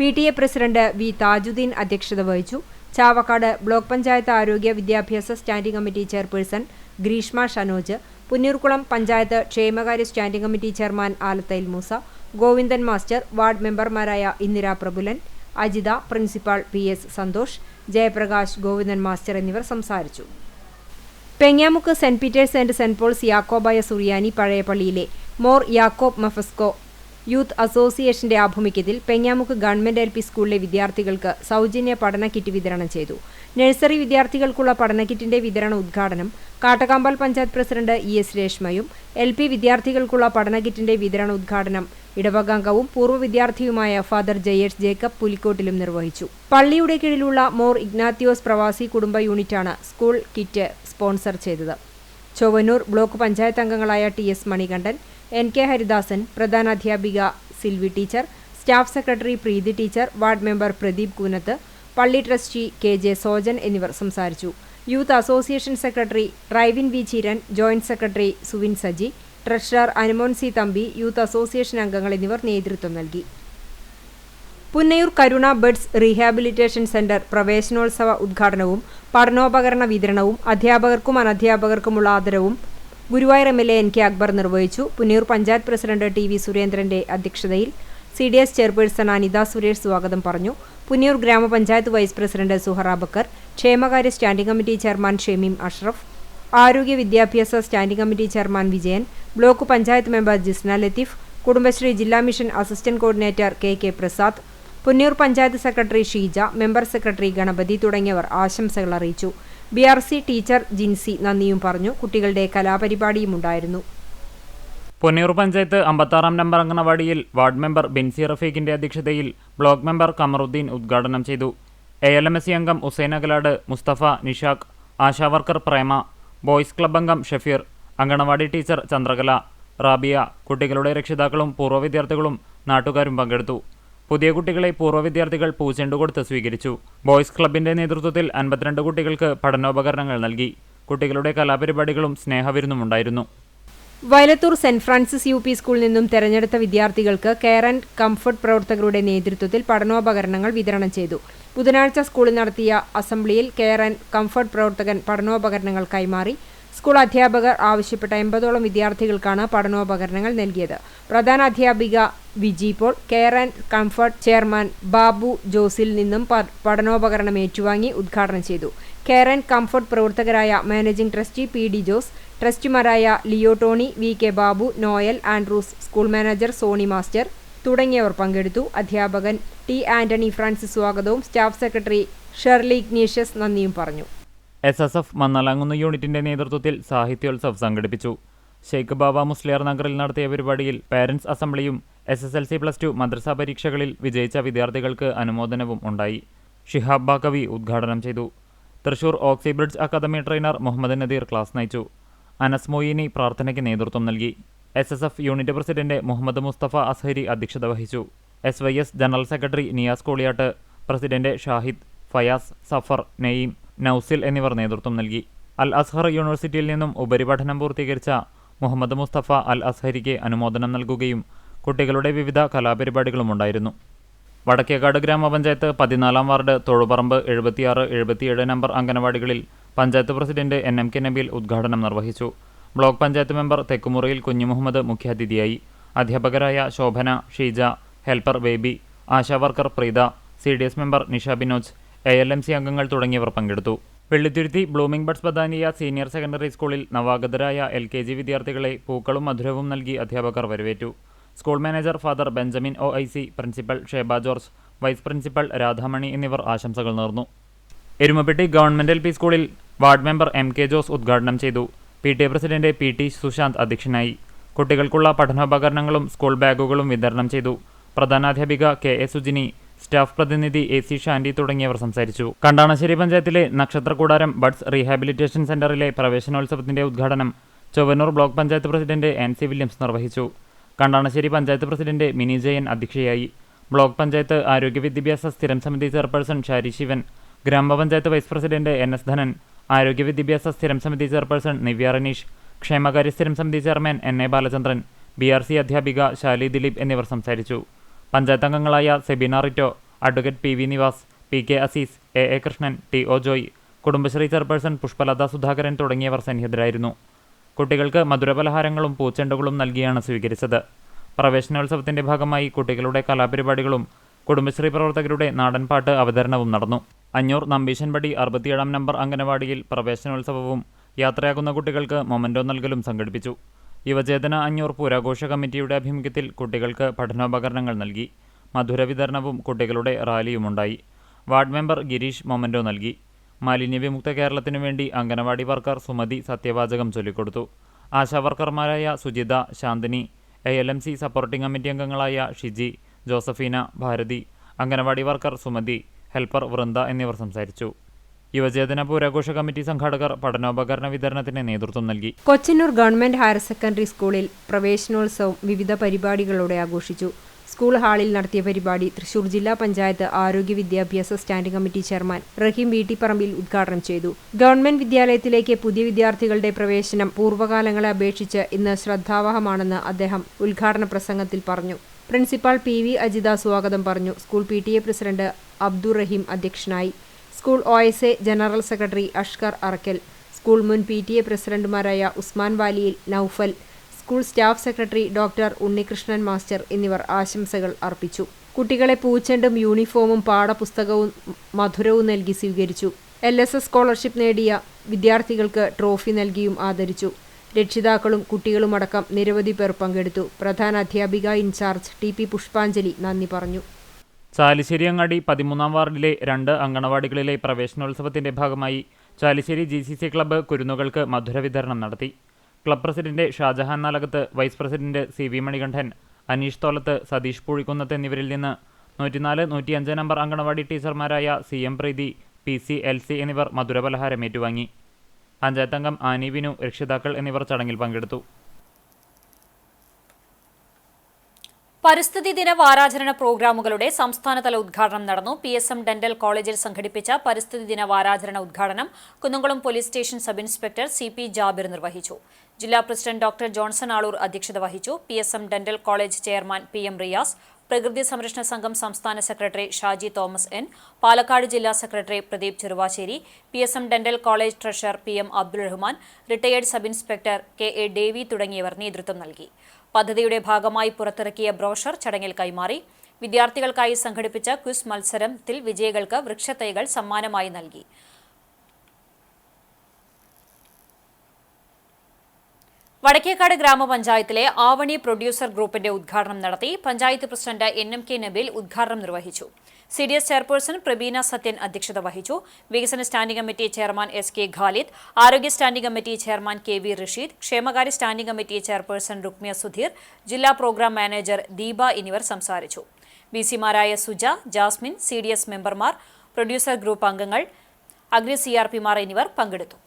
PTA പ്രസിഡന്റ് വി താജുദ്ദീൻ അധ്യക്ഷത വഹിച്ചു. ചാവക്കാട് ബ്ലോക്ക് പഞ്ചായത്ത് ആരോഗ്യ വിദ്യാഭ്യാസ standing committee chairperson Greeshma Shanoj, Punnoorkulam panchayat ക്ഷേമകാര്യ standing committee chairman Alathayil Moosa, Govindan master, ward മെമ്പർമാരായ Indira Prabhulan, Ajitha, principal PS Santhosh, Jayaprakash, Govindan master എന്നിവർ സംസാരിച്ചു. Pengamuck saint Peter's and saint Paul's യാക്കോബായ സുറിയാനി പഴയ പള്ളിയിലെ മോർ യാക്കോബ് മഫസ്കോ യൂത്ത് അസോസിയേഷന്റെ ആഭിമുഖ്യത്തിൽ പെങ്ങാമുക്ക് ഗവൺമെന്റ് LP സ്കൂളിലെ വിദ്യാർത്ഥികൾക്ക് സൗജന്യ പഠന കിറ്റ് വിതരണം ചെയ്തു. നഴ്സറി വിദ്യാർത്ഥികൾക്കുള്ള പഠനക്കിറ്റിന്റെ വിതരണ ഉദ്ഘാടനം Kattakampal panchayat president ES രേഷ്മയും LP വിദ്യാർത്ഥികൾക്കുള്ള പഠനക്കിറ്റിന്റെ വിതരണ ഉദ്ഘാടനം ഇടവകാംഗവും പൂർവ്വ വിദ്യാർത്ഥിയുമായ ഫാദർ ജയേഷ് ജേക്കബ് പുലിക്കോട്ടിലും നിർവഹിച്ചു. പള്ളിയുടെ കീഴിലുള്ള മോർ ഇഗ്നാത്തിയോസ് പ്രവാസി കുടുംബ യൂണിറ്റാണ് സ്കൂൾ കിറ്റ് സ്പോൺസർ ചെയ്തത്. ചൊവ്വന്നൂർ ബ്ലോക്ക് പഞ്ചായത്ത് അംഗങ്ങളായ TS മണികണ്ഠൻ, NK ഹരിദാസൻ, പ്രധാനാധ്യാപിക Silvy teacher, staff secretary Preethi teacher, ward member Pradeep Koonath, പള്ളി ട്രസ്റ്റി KJ സോജൻ എന്നിവർ സംസാരിച്ചു. Youth association secretary Raivin V Cheeran, joint secretary Suvin Saji, treasurer Anumon C Thampi, youth association അംഗങ്ങൾ എന്നിവർ നേതൃത്വം നൽകി. Punnayur Karuna buds rehabilitation centre പ്രവേശനോത്സവ ഉദ്ഘാടനവും പഠനോപകരണ വിതരണവും അധ്യാപകർക്കും അനധ്യാപകർക്കുമുള്ള ആദരവും ഗുരുവായൂർ MLA NK അക്ബർ നിർവഹിച്ചു. പുന്നയൂർ പഞ്ചായത്ത് പ്രസിഡന്റ് TV സുരേന്ദ്രന്റെ അധ്യക്ഷതയിൽ CDS ചെയർപേഴ്സൺ അനിത സുരേഷ് സ്വാഗതം പറഞ്ഞു. പുന്നയൂർ ഗ്രാമപഞ്ചായത്ത് വൈസ് പ്രസിഡന്റ് സുഹറ ബക്കർ, ക്ഷേമകാര്യ standing committee chairman Shameem Ashraf, ആരോഗ്യ വിദ്യാഭ്യാസ standing committee chairman Vijayan, block panchayat member Jisna Latheef, Kudumbashree ജില്ലാ mission assistant coordinator KK Prasad, Punnayur panchayat secretary Sheeja, member secretary Ganapathi തുടങ്ങിയവർ ആശംസകൾ അറിയിച്ചു. BRC ടീച്ചർ ജിൻസി നന്ദിയും പറഞ്ഞു. കുട്ടികളുടെ കലാപരിപാടിയും ഉണ്ടായിരുന്നു. പുന്നയൂർ പഞ്ചായത്ത് 56 നമ്പർ അങ്കണവാടിയിൽ വാർഡ് മെമ്പർ ബിൻസി റഫീഖിന്റെ അധ്യക്ഷതയിൽ ബ്ലോക്ക് മെമ്പർ കമറുദ്ദീൻ ഉദ്ഘാടനം ചെയ്തു. ALMSE അംഗം Hussain Agalad, Musthafa, Nishakh, ASHA worker Prema, boys club അംഗം ഷഫീർ, അങ്കണവാടി ടീച്ചർ ചന്ദ്രകല, റാബിയ, കുട്ടികളുടെ രക്ഷിതാക്കളും പൂർവ്വ വിദ്യാർത്ഥികളും നാട്ടുകാരും പങ്കെടുത്തു. പുതിയ കുട്ടികളെ പൂർവ്വ വിദ്യാർത്ഥികൾ പൂച്ചെണ്ടു കൊടുത്ത് സ്വീകരിച്ചു. ബോയ്സ് ക്ലബിന്റെ നേതൃത്വത്തിൽ 52 കുട്ടികൾക്ക് പഠനോപകരണങ്ങൾ നൽകി. കുട്ടികളുടെ കലാപരിപാടികളും സ്നേഹവിരുന്നുമുണ്ടായിരുന്നു. വയലത്തൂർ സെന്റ് ഫ്രാൻസിസ് UP സ്കൂളിൽ നിന്നും തെരഞ്ഞെടുത്ത വിദ്യാർത്ഥികൾക്ക് കെയർ ആൻഡ് കംഫർട്ട് പ്രവർത്തകരുടെ നേതൃത്വത്തിൽ പഠനോപകരണങ്ങൾ വിതരണം ചെയ്തു. ബുധനാഴ്ച സ്കൂളിൽ നടത്തിയ അസംബ്ലിയിൽ കെയർ ആൻഡ് കംഫർട്ട് പ്രവർത്തകൻ പഠനോപകരണങ്ങൾ കൈമാറി. സ്കൂൾ അധ്യാപകർ ആവശ്യപ്പെട്ട 80ഓളം വിദ്യാർത്ഥികൾക്കാണ് പഠനോപകരണങ്ങൾ നൽകിയത്. പ്രധാന അധ്യാപിക Viji Paul, care and comfort chairman Babu ജോസിൽ നിന്നും പഠനോപകരണം ഏറ്റുവാങ്ങി ഉദ്ഘാടനം ചെയ്തു. കെയർ ആൻഡ് കംഫർട്ട് പ്രവർത്തകരായ മാനേജിംഗ് ട്രസ്റ്റി PD ജോസ്, ട്രസ്റ്റിമാരായ Leo Tony, VK Babu, Noel Andrews, school manager Soni master തുടങ്ങിയവർ പങ്കെടുത്തു. അധ്യാപകൻ T ആന്റണി ഫ്രാൻസിസ് സ്വാഗതവും സ്റ്റാഫ് സെക്രട്ടറി ഷെർലി ഇഗ്നീഷ്യസ് നന്ദിയും പറഞ്ഞു. SSF മന്നലാങ്കുന്ന് യൂണിറ്റിന്റെ നേതൃത്വത്തിൽ സാഹിത്യോത്സവ് സംഘടിപ്പിച്ചു. ഷെയ്ഖ് ബാബ മുസ്ലിയാർ നഗറിൽ നടത്തിയ പരിപാടിയിൽ പാരന്റ്സ് അസംബ്ലിയും SSLC+2 മദ്രസ പരീക്ഷകളിൽ വിജയിച്ച വിദ്യാർത്ഥികൾക്ക് അനുമോദനവും ഉണ്ടായി. ഷിഹാബ് ബാക്കവി ഉദ്ഘാടനം ചെയ്തു. Thrissur oxy bridge academy trainer Muhammad Nadeer class നയിച്ചു. അനസ് മൊയ്നി പ്രാർത്ഥനയ്ക്ക് നേതൃത്വം നൽകി. SSF unit president Muhammad Musthafa Azhari അധ്യക്ഷത വഹിച്ചു. SYS general secretary Niyas Koliyat, president Shahid, Fayas, Safar, Neyyam, Nousil എന്നിവർ നേതൃത്വം നൽകി. അൽ അസ്ഹർ യൂണിവേഴ്സിറ്റിയിൽ നിന്നും ഉപരിപഠനം പൂർത്തീകരിച്ച മുഹമ്മദ് മുസ്തഫ അൽ അസ്ഹരിക്ക് അനുമോദനം നൽകുകയും കുട്ടികളുടെ വിവിധ കലാപരിപാടികളുമുണ്ടായിരുന്നു. വടക്കേക്കാട് ഗ്രാമപഞ്ചായത്ത് 14 വാർഡ് തൊഴുപറമ്പ് 76, 77 നമ്പർ അംഗനവാടികളിൽ പഞ്ചായത്ത് പ്രസിഡന്റ് NMK നബീൽ ഉദ്ഘാടനം നിർവഹിച്ചു. ബ്ലോക്ക് പഞ്ചായത്ത് മെമ്പർ തെക്കുമുറിയിൽ കുഞ്ഞുമുഹമ്മദ് മുഖ്യാതിഥിയായി. അധ്യാപകരായ Shobhana, Sheeja, helper Baby, ASHA worker Preetha, CDS member Nisha Binoj, ALMC അംഗങ്ങൾ തുടങ്ങിയവർ പങ്കെടുത്തു. Vellithuruthy blooming buds Badania senior secondary സ്കൂളിൽ നവാഗതരായ LKG വിദ്യാർത്ഥികളെ പൂക്കളും മധുരവും നൽകി അധ്യാപകർ വരവേറ്റു. School manager father Benjamin OIC, principal Sheba George, vice principal Radhamani എന്നിവർ ആശംസകൾ നേർന്നു. എരുമപ്പെട്ടി ഗവൺമെന്റ് LP സ്കൂളിൽ വാർഡ് മെമ്പർ MK ജോസ് ഉദ്ഘാടനം ചെയ്തു. PTA പ്രസിഡന്റ് PT സുശാന്ത് അധ്യക്ഷനായി. കുട്ടികൾക്കുള്ള പഠനോപകരണങ്ങളും സ്കൂൾ ബാഗുകളും വിതരണം ചെയ്തു. പ്രധാനാധ്യാപിക KA സുജിനി, സ്റ്റാഫ് പ്രതിനിധി AC ഷാൻഡി തുടങ്ങിയവർ സംസാരിച്ചു. കണ്ടാണശ്ശേരി പഞ്ചായത്തിലെ നക്ഷത്രകൂടാരം ബഡ്സ് റീഹാബിലിറ്റേഷൻ സെന്ററിലെ പ്രവേശനോത്സവത്തിന്റെ ഉദ്ഘാടനം Chowannur block panchayat president NC Williams നിർവഹിച്ചു. കണ്ടാണശ്ശേരി പഞ്ചായത്ത് പ്രസിഡന്റ് മിനി ജയൻ അധ്യക്ഷയായി. ബ്ലോക്ക് പഞ്ചായത്ത് ആരോഗ്യ വിദ്യാഭ്യാസ സ്ഥിരം സമിതി ചെയർപേഴ്സൺ ഷാരി ശിവൻ, ഗ്രാമപഞ്ചായത്ത് വൈസ് പ്രസിഡന്റ് NS ധനൻ, ആരോഗ്യ വിദ്യാഭ്യാസ സ്ഥിരം സമിതി ചെയർപേഴ്സൺ നിവ്യ റനീഷ്, ക്ഷേമകാര്യ സ്ഥിരം സമിതി ചെയർമാൻ NA ബാലചന്ദ്രൻ, BRC അധ്യാപിക ശാലി ദിലീപ് എന്നിവർ സംസാരിച്ചു. പഞ്ചായത്ത് അംഗങ്ങളായ Sebeena Ritto, advocate PV Nivas, PK Aziz, AA Krishnan, TO Joy, Kudumbashree chairperson Pushpalatha Sudhakaran തുടങ്ങിയവർ സന്നിഹിതരായിരുന്നു. കുട്ടികൾക്ക് മധുരപലഹാരങ്ങളും പൂച്ചെണ്ടുകളും നൽകിയാണ് സ്വീകരിച്ചത്. പ്രവേശനോത്സവത്തിന്റെ ഭാഗമായി കുട്ടികളുടെ കലാപരിപാടികളും കുടുംബശ്രീ പ്രവർത്തകരുടെ നാടൻപാട്ട് അവതരണവും നടന്നു. അഞ്ഞൂർ നമ്പീശൻപടി 67 നമ്പർ അംഗനവാടിയിൽ പ്രവേശനോത്സവവും യാത്രയാകുന്ന കുട്ടികൾക്ക് മൊമന്റോ നൽകലും സംഘടിപ്പിച്ചു. യുവചേതന അഞ്ഞൂർ പൂരാഘോഷ കമ്മിറ്റിയുടെ ആഭിമുഖ്യത്തിൽ കുട്ടികൾക്ക് പഠനോപകരണങ്ങൾ നൽകി. മധുര വിതരണവും കുട്ടികളുടെ റാലിയുമുണ്ടായി. വാർഡ് മെമ്പർ ഗിരീഷ് മൊമന്റോ നൽകി. മാലിന്യവിമുക്ത കേരളത്തിനു വേണ്ടി അംഗനവാടി വർക്കർ സുമതി സത്യവാചകം ചൊല്ലിക്കൊടുത്തു. ആശാവർക്കർമാരായ Sujitha, Santhini, ALMC supporting committee അംഗങ്ങളായ Shiji, Josephina, Bharathi, anganwadi worker Sumathi, helper Vrinda എന്നിവർ സംസാരിച്ചു. യുവചേതന പൂരാഘോഷ കമ്മിറ്റി സംഘാടകർ പഠനോപകരണ വിതരണത്തിന് നേതൃത്വം നൽകി. കൊച്ചന്നൂർ ഗവൺമെന്റ് ഹയർ സെക്കൻഡറി സ്കൂളിൽ പ്രവേശനോത്സവം വിവിധ പരിപാടികളോടെ ആഘോഷിച്ചു. സ്കൂൾ ഹാളിൽ നടത്തിയ പരിപാടി തൃശൂർ ജില്ലാ പഞ്ചായത്ത് ആരോഗ്യ വിദ്യാഭ്യാസ സ്റ്റാൻഡിംഗ് കമ്മിറ്റി ചെയർമാൻ റഹീം വീട്ടിപ്പറമ്പിൽ ഉദ്ഘാടനം ചെയ്തു. ഗവൺമെന്റ് വിദ്യാലയത്തിലേക്ക് പുതിയ വിദ്യാർത്ഥികളുടെ പ്രവേശനം പൂർവ്വകാലങ്ങളെ അപേക്ഷിച്ച് ഇന്ന് ശ്രദ്ധാവഹമാണെന്ന് അദ്ദേഹം ഉദ്ഘാടന പ്രസംഗത്തിൽ പറഞ്ഞു. പ്രിൻസിപ്പാൾ PV അജിത സ്വാഗതം പറഞ്ഞു. School PTA president Abdur Rahim അധ്യക്ഷനായി. School OSA general secretary Ashkar Arakkal, school മുൻ PTA പ്രസിഡന്റുമാരായ Usman Valiyil, Noufal, school staff secretary doctor Unnikrishnan master എന്നിവർ ആശംസകൾ അർപ്പിച്ചു. കുട്ടികളെ പൂച്ചെണ്ടും യൂണിഫോമും പാഠപുസ്തകവും മധുരവും നൽകി സ്വീകരിച്ചു. LSS സ്കോളർഷിപ്പ് നേടിയ വിദ്യാർത്ഥികൾക്ക് ട്രോഫി നൽകിയും ആദരിച്ചു. രക്ഷിതാക്കളും കുട്ടികളുമടക്കം നിരവധി പേർ പങ്കെടുത്തു. പ്രധാന അധ്യാപിക ഇൻചാർജ് TP പുഷ്പാഞ്ജലി നന്ദി പറഞ്ഞു. ചാലിശ്ശേരി അങ്ങാടി 13-ാം വാർഡിലെ 2 അങ്കണവാടികളിലെ പ്രവേശനോത്സവത്തിന്റെ ഭാഗമായി ചാലിശ്ശേരി GCC ക്ലബ്ബ് കുരുന്നുകൾക്ക് മധുര വിതരണം നടത്തി. Club president Shajahan Nalakath, vice president CV Manikandan, Aneesh Tholath, Satheesh Poozhikkunnath എന്നിവരിൽ നിന്ന് 104, 105 നമ്പർ അങ്കണവാടി ടീച്ചർമാരായ CM പ്രീതി, PC, LC എന്നിവർ മധുരപലഹാരം ഏറ്റുവാങ്ങി. പഞ്ചായത്ത് അംഗം ആനി വിനു, രക്ഷിതാക്കൾ എന്നിവർ ചടങ്ങിൽ പങ്കെടുത്തു. പരിസ്ഥിതി ദിന വാരാചരണ പ്രോഗ്രാമുകളുടെ സംസ്ഥാനതല ഉദ്ഘാടനം നടന്നു. PSM ഡെന്റൽ കോളേജിൽ സംഘടിപ്പിച്ച പരിസ്ഥിതി ദിന വാരാചരണ ഉദ്ഘാടനം Kunnamkulam police station sub inspector CP Jabir നിർവഹിച്ചു. ജില്ലാ പ്രസിഡന്റ് ഡോക്ടർ ജോൺസൺ ആളൂർ അധ്യക്ഷത വഹിച്ചു. PSM dental college chairman PM Riyas, പ്രകൃതി സംരക്ഷണ സംഘം സംസ്ഥാന secretary Shaji Thomas N, Palakkad ജില്ലാ secretary Pradeep Cheruvassery, PSM dental college treasurer PM Abdul Rahman, retired sub inspector KA Davy തുടങ്ങിയവർ നേതൃത്വം നൽകി. പദ്ധതിയുടെ ഭാഗമായി പുറത്തിറക്കിയ ബ്രോഷർ ചടങ്ങിൽ കൈമാറി. വിദ്യാർത്ഥികൾക്കായി സംഘടിപ്പിച്ച ക്വിസ് മത്സരത്തിൽ വിജയികൾക്ക് വൃക്ഷത്തൈകൾ സമ്മാനമായി നൽകി. വടക്കേക്കാട് ഗ്രാമപഞ്ചായത്തിലെ ആവണി പ്രൊഡ്യൂസർ ഗ്രൂപ്പിന്റെ ഉദ്ഘാടനം നടത്തി. പഞ്ചായത്ത് പ്രസിഡന്റ് NMK നബീൽ ഉദ്ഘാടനം നിർവഹിച്ചു. CDS ചെയർപേഴ്സൺ പ്രബീന സത്യൻ അധ്യക്ഷത വഹിച്ചു. വികസന standing committee chairman SK Khalid, ആരോഗ്യ standing committee chairman KV Rasheed, ക്ഷേമകാര്യ standing committee chairperson Rukmiya Sudheer, ജില്ലാ പ്രോഗ്രാം മാനേജർ ദീപ എന്നിവർ സംസാരിച്ചു. BC-മാരായ സുജ, ജാസ്മിൻ, CDS മെമ്പർമാർ, പ്രൊഡ്യൂസർ ഗ്രൂപ്പ് അംഗങ്ങൾ, അഗ്രി CRP-മാർ എന്നിവർ പങ്കെടുത്തു.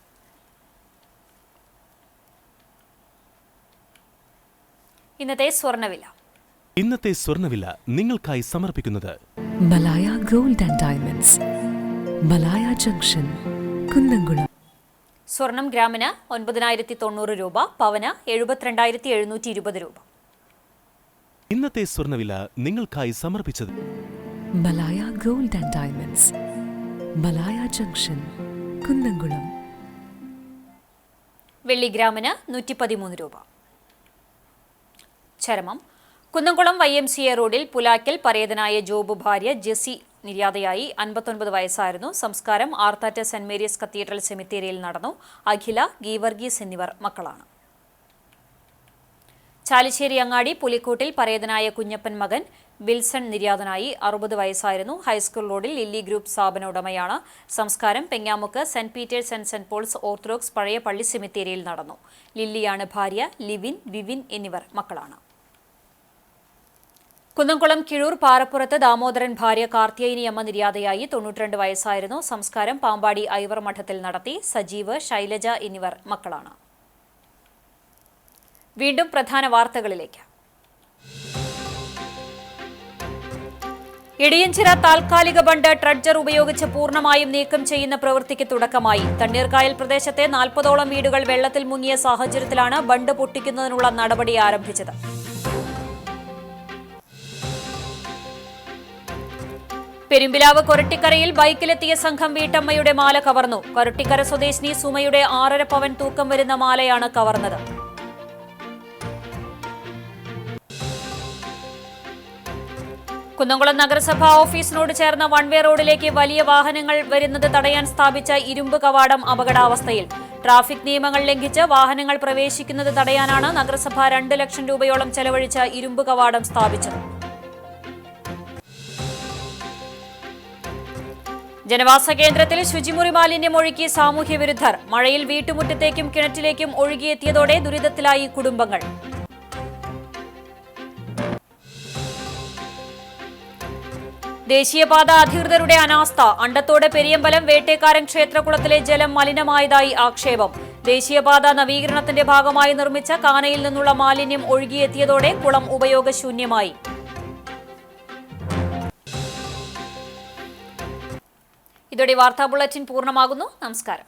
ഇന്നത്തെ സ്വർണ്ണവില നിങ്ങൾക്കായി സമർപ്പിക്കുന്നത് Malaya gold and diamonds, Malaya junction, Kunnamkulam. സ്വർണം ഗ്രാമിന് 9,090 രൂപ, പവന് 72,720 രൂപ. ഇന്നത്തെ സ്വർണ്ണവില നിങ്ങൾക്കായി സമർപ്പിച്ചത് Malaya gold and diamonds, Malaya junction, Kunnamkulam. വെള്ളി ഗ്രാമിന് 113 രൂപ. ചരമം. കുന്നംകുളം YMCA റോഡിൽ പുലാക്കൽ പരേതനായ ജോബ് ഭാര്യ ജെസി നിര്യാതയായി. 59 വയസ്സായിരുന്നു. സംസ്കാരം ആർത്താറ്റ് സെന്റ് മേരീസ് കത്തീഡ്രൽ സെമിത്തേരിയിൽ നടന്നു. അഖില, ഗീവർഗീസ് എന്നിവർ മക്കളാണ്. ചാലിശ്ശേരി അങ്ങാടി പുലിക്കോട്ടിൽ പരേതനായ കുഞ്ഞപ്പൻ മകൻ വിൽസൺ നിര്യാതനായി. 60 വയസ്സായിരുന്നു. ഹൈസ്കൂൾ റോഡിൽ ലില്ലി ഗ്രൂപ്പ് സ്ഥാപന ഉടമയാണ്. സംസ്കാരം Pengamuck saint Peter's and saint Paul's orthodox പഴയ പള്ളി സെമിത്തേരിയിൽ നടന്നു. ലില്ലിയാണ് ഭാര്യ. ലിവിൻ, വിവിൻ എന്നിവർ മക്കളാണ്. കുന്നംകുളം കിഴൂർ പാറപ്പുറത്ത് ദാമോദരൻ ഭാര്യ കാർത്തിയായിനിയമ്മ നിര്യാതയായി. 92 വയസ്സായിരുന്നു. സംസ്കാരം പാമ്പാടി ഐവർ മഠത്തിൽ നടത്തി. സജീവ്, ശൈലജ എന്നിവർ മക്കളാണ്. വീണ്ടും പ്രധാന വാർത്തകളിലേക്ക്. ഇടിയഞ്ചിറ താൽക്കാലിക ബണ്ട് ട്രഡ്ജർ ഉപയോഗിച്ച് പൂർണ്ണമായും നീക്കം ചെയ്യുന്ന പ്രവൃത്തിക്ക് തുടക്കമായി. തണ്ണീർക്കായൽ പ്രദേശത്തെ 40ഓളം വീടുകൾ വെള്ളത്തിൽ മുങ്ങിയ സാഹചര്യത്തിലാണ് ബണ്ട് പൊട്ടിക്കുന്നതിനുള്ള നടപടി ആരംഭിച്ചത്. പെരുമ്പിലാവ് കൊരട്ടിക്കരയിൽ ബൈക്കിലെത്തിയ സംഘം വീട്ടമ്മയുടെ മാല കവർന്നു. കൊരട്ടിക്കര സ്വദേശിനി സുമയുടെ 6.5 പവൻ തൂക്കം വരുന്ന മാലയാണ് കവർന്നത്. കുന്നംകുളം നഗരസഭാ ഓഫീസിനോട് ചേർന്ന വൺവേ റോഡിലേക്ക് വലിയ വാഹനങ്ങൾ വരുന്നത് തടയാൻ സ്ഥാപിച്ച ഇരുമ്പ് കവാടം അപകടാവസ്ഥയിൽ. ട്രാഫിക് നിയമങ്ങൾ ലംഘിച്ച് വാഹനങ്ങൾ പ്രവേശിക്കുന്നത് തടയാനാണ് നഗരസഭ 2 ലക്ഷം രൂപയോളം ചെലവഴിച്ച ഇരുമ്പ് കവാടം സ്ഥാപിച്ചത്. ജനവാസ കേന്ദ്രത്തിൽ ശുചിമുറി മാലിന്യം ഒഴുക്കി സാമൂഹ്യ വിരുദ്ധർ. മഴയിൽ വീട്ടുമുറ്റത്തേക്കും കിണറ്റിലേക്കും ഒഴുകിയെത്തിയതോടെ ദുരിതത്തിലായി കുടുംബങ്ങൾ. ദേശീയപാത അധികൃതരുടെ അനാസ്ഥ. അണ്ടത്തോട് പെരിയമ്പലം വേട്ടേക്കാരൻ ക്ഷേത്രകുളത്തിലെ ജലം മലിനമായതായി ആക്ഷേപം. ദേശീയപാത നവീകരണത്തിന്റെ ഭാഗമായി നിർമ്മിച്ച കാനയിൽ നിന്നുള്ള മാലിന്യം ഒഴുകിയെത്തിയതോടെ കുളം ഉപയോഗശൂന്യമായി. ഇതോടെ വാർത്താ ബുള്ളറ്റിൻ പൂർണ്ണമാകുന്നു. നമസ്കാരം.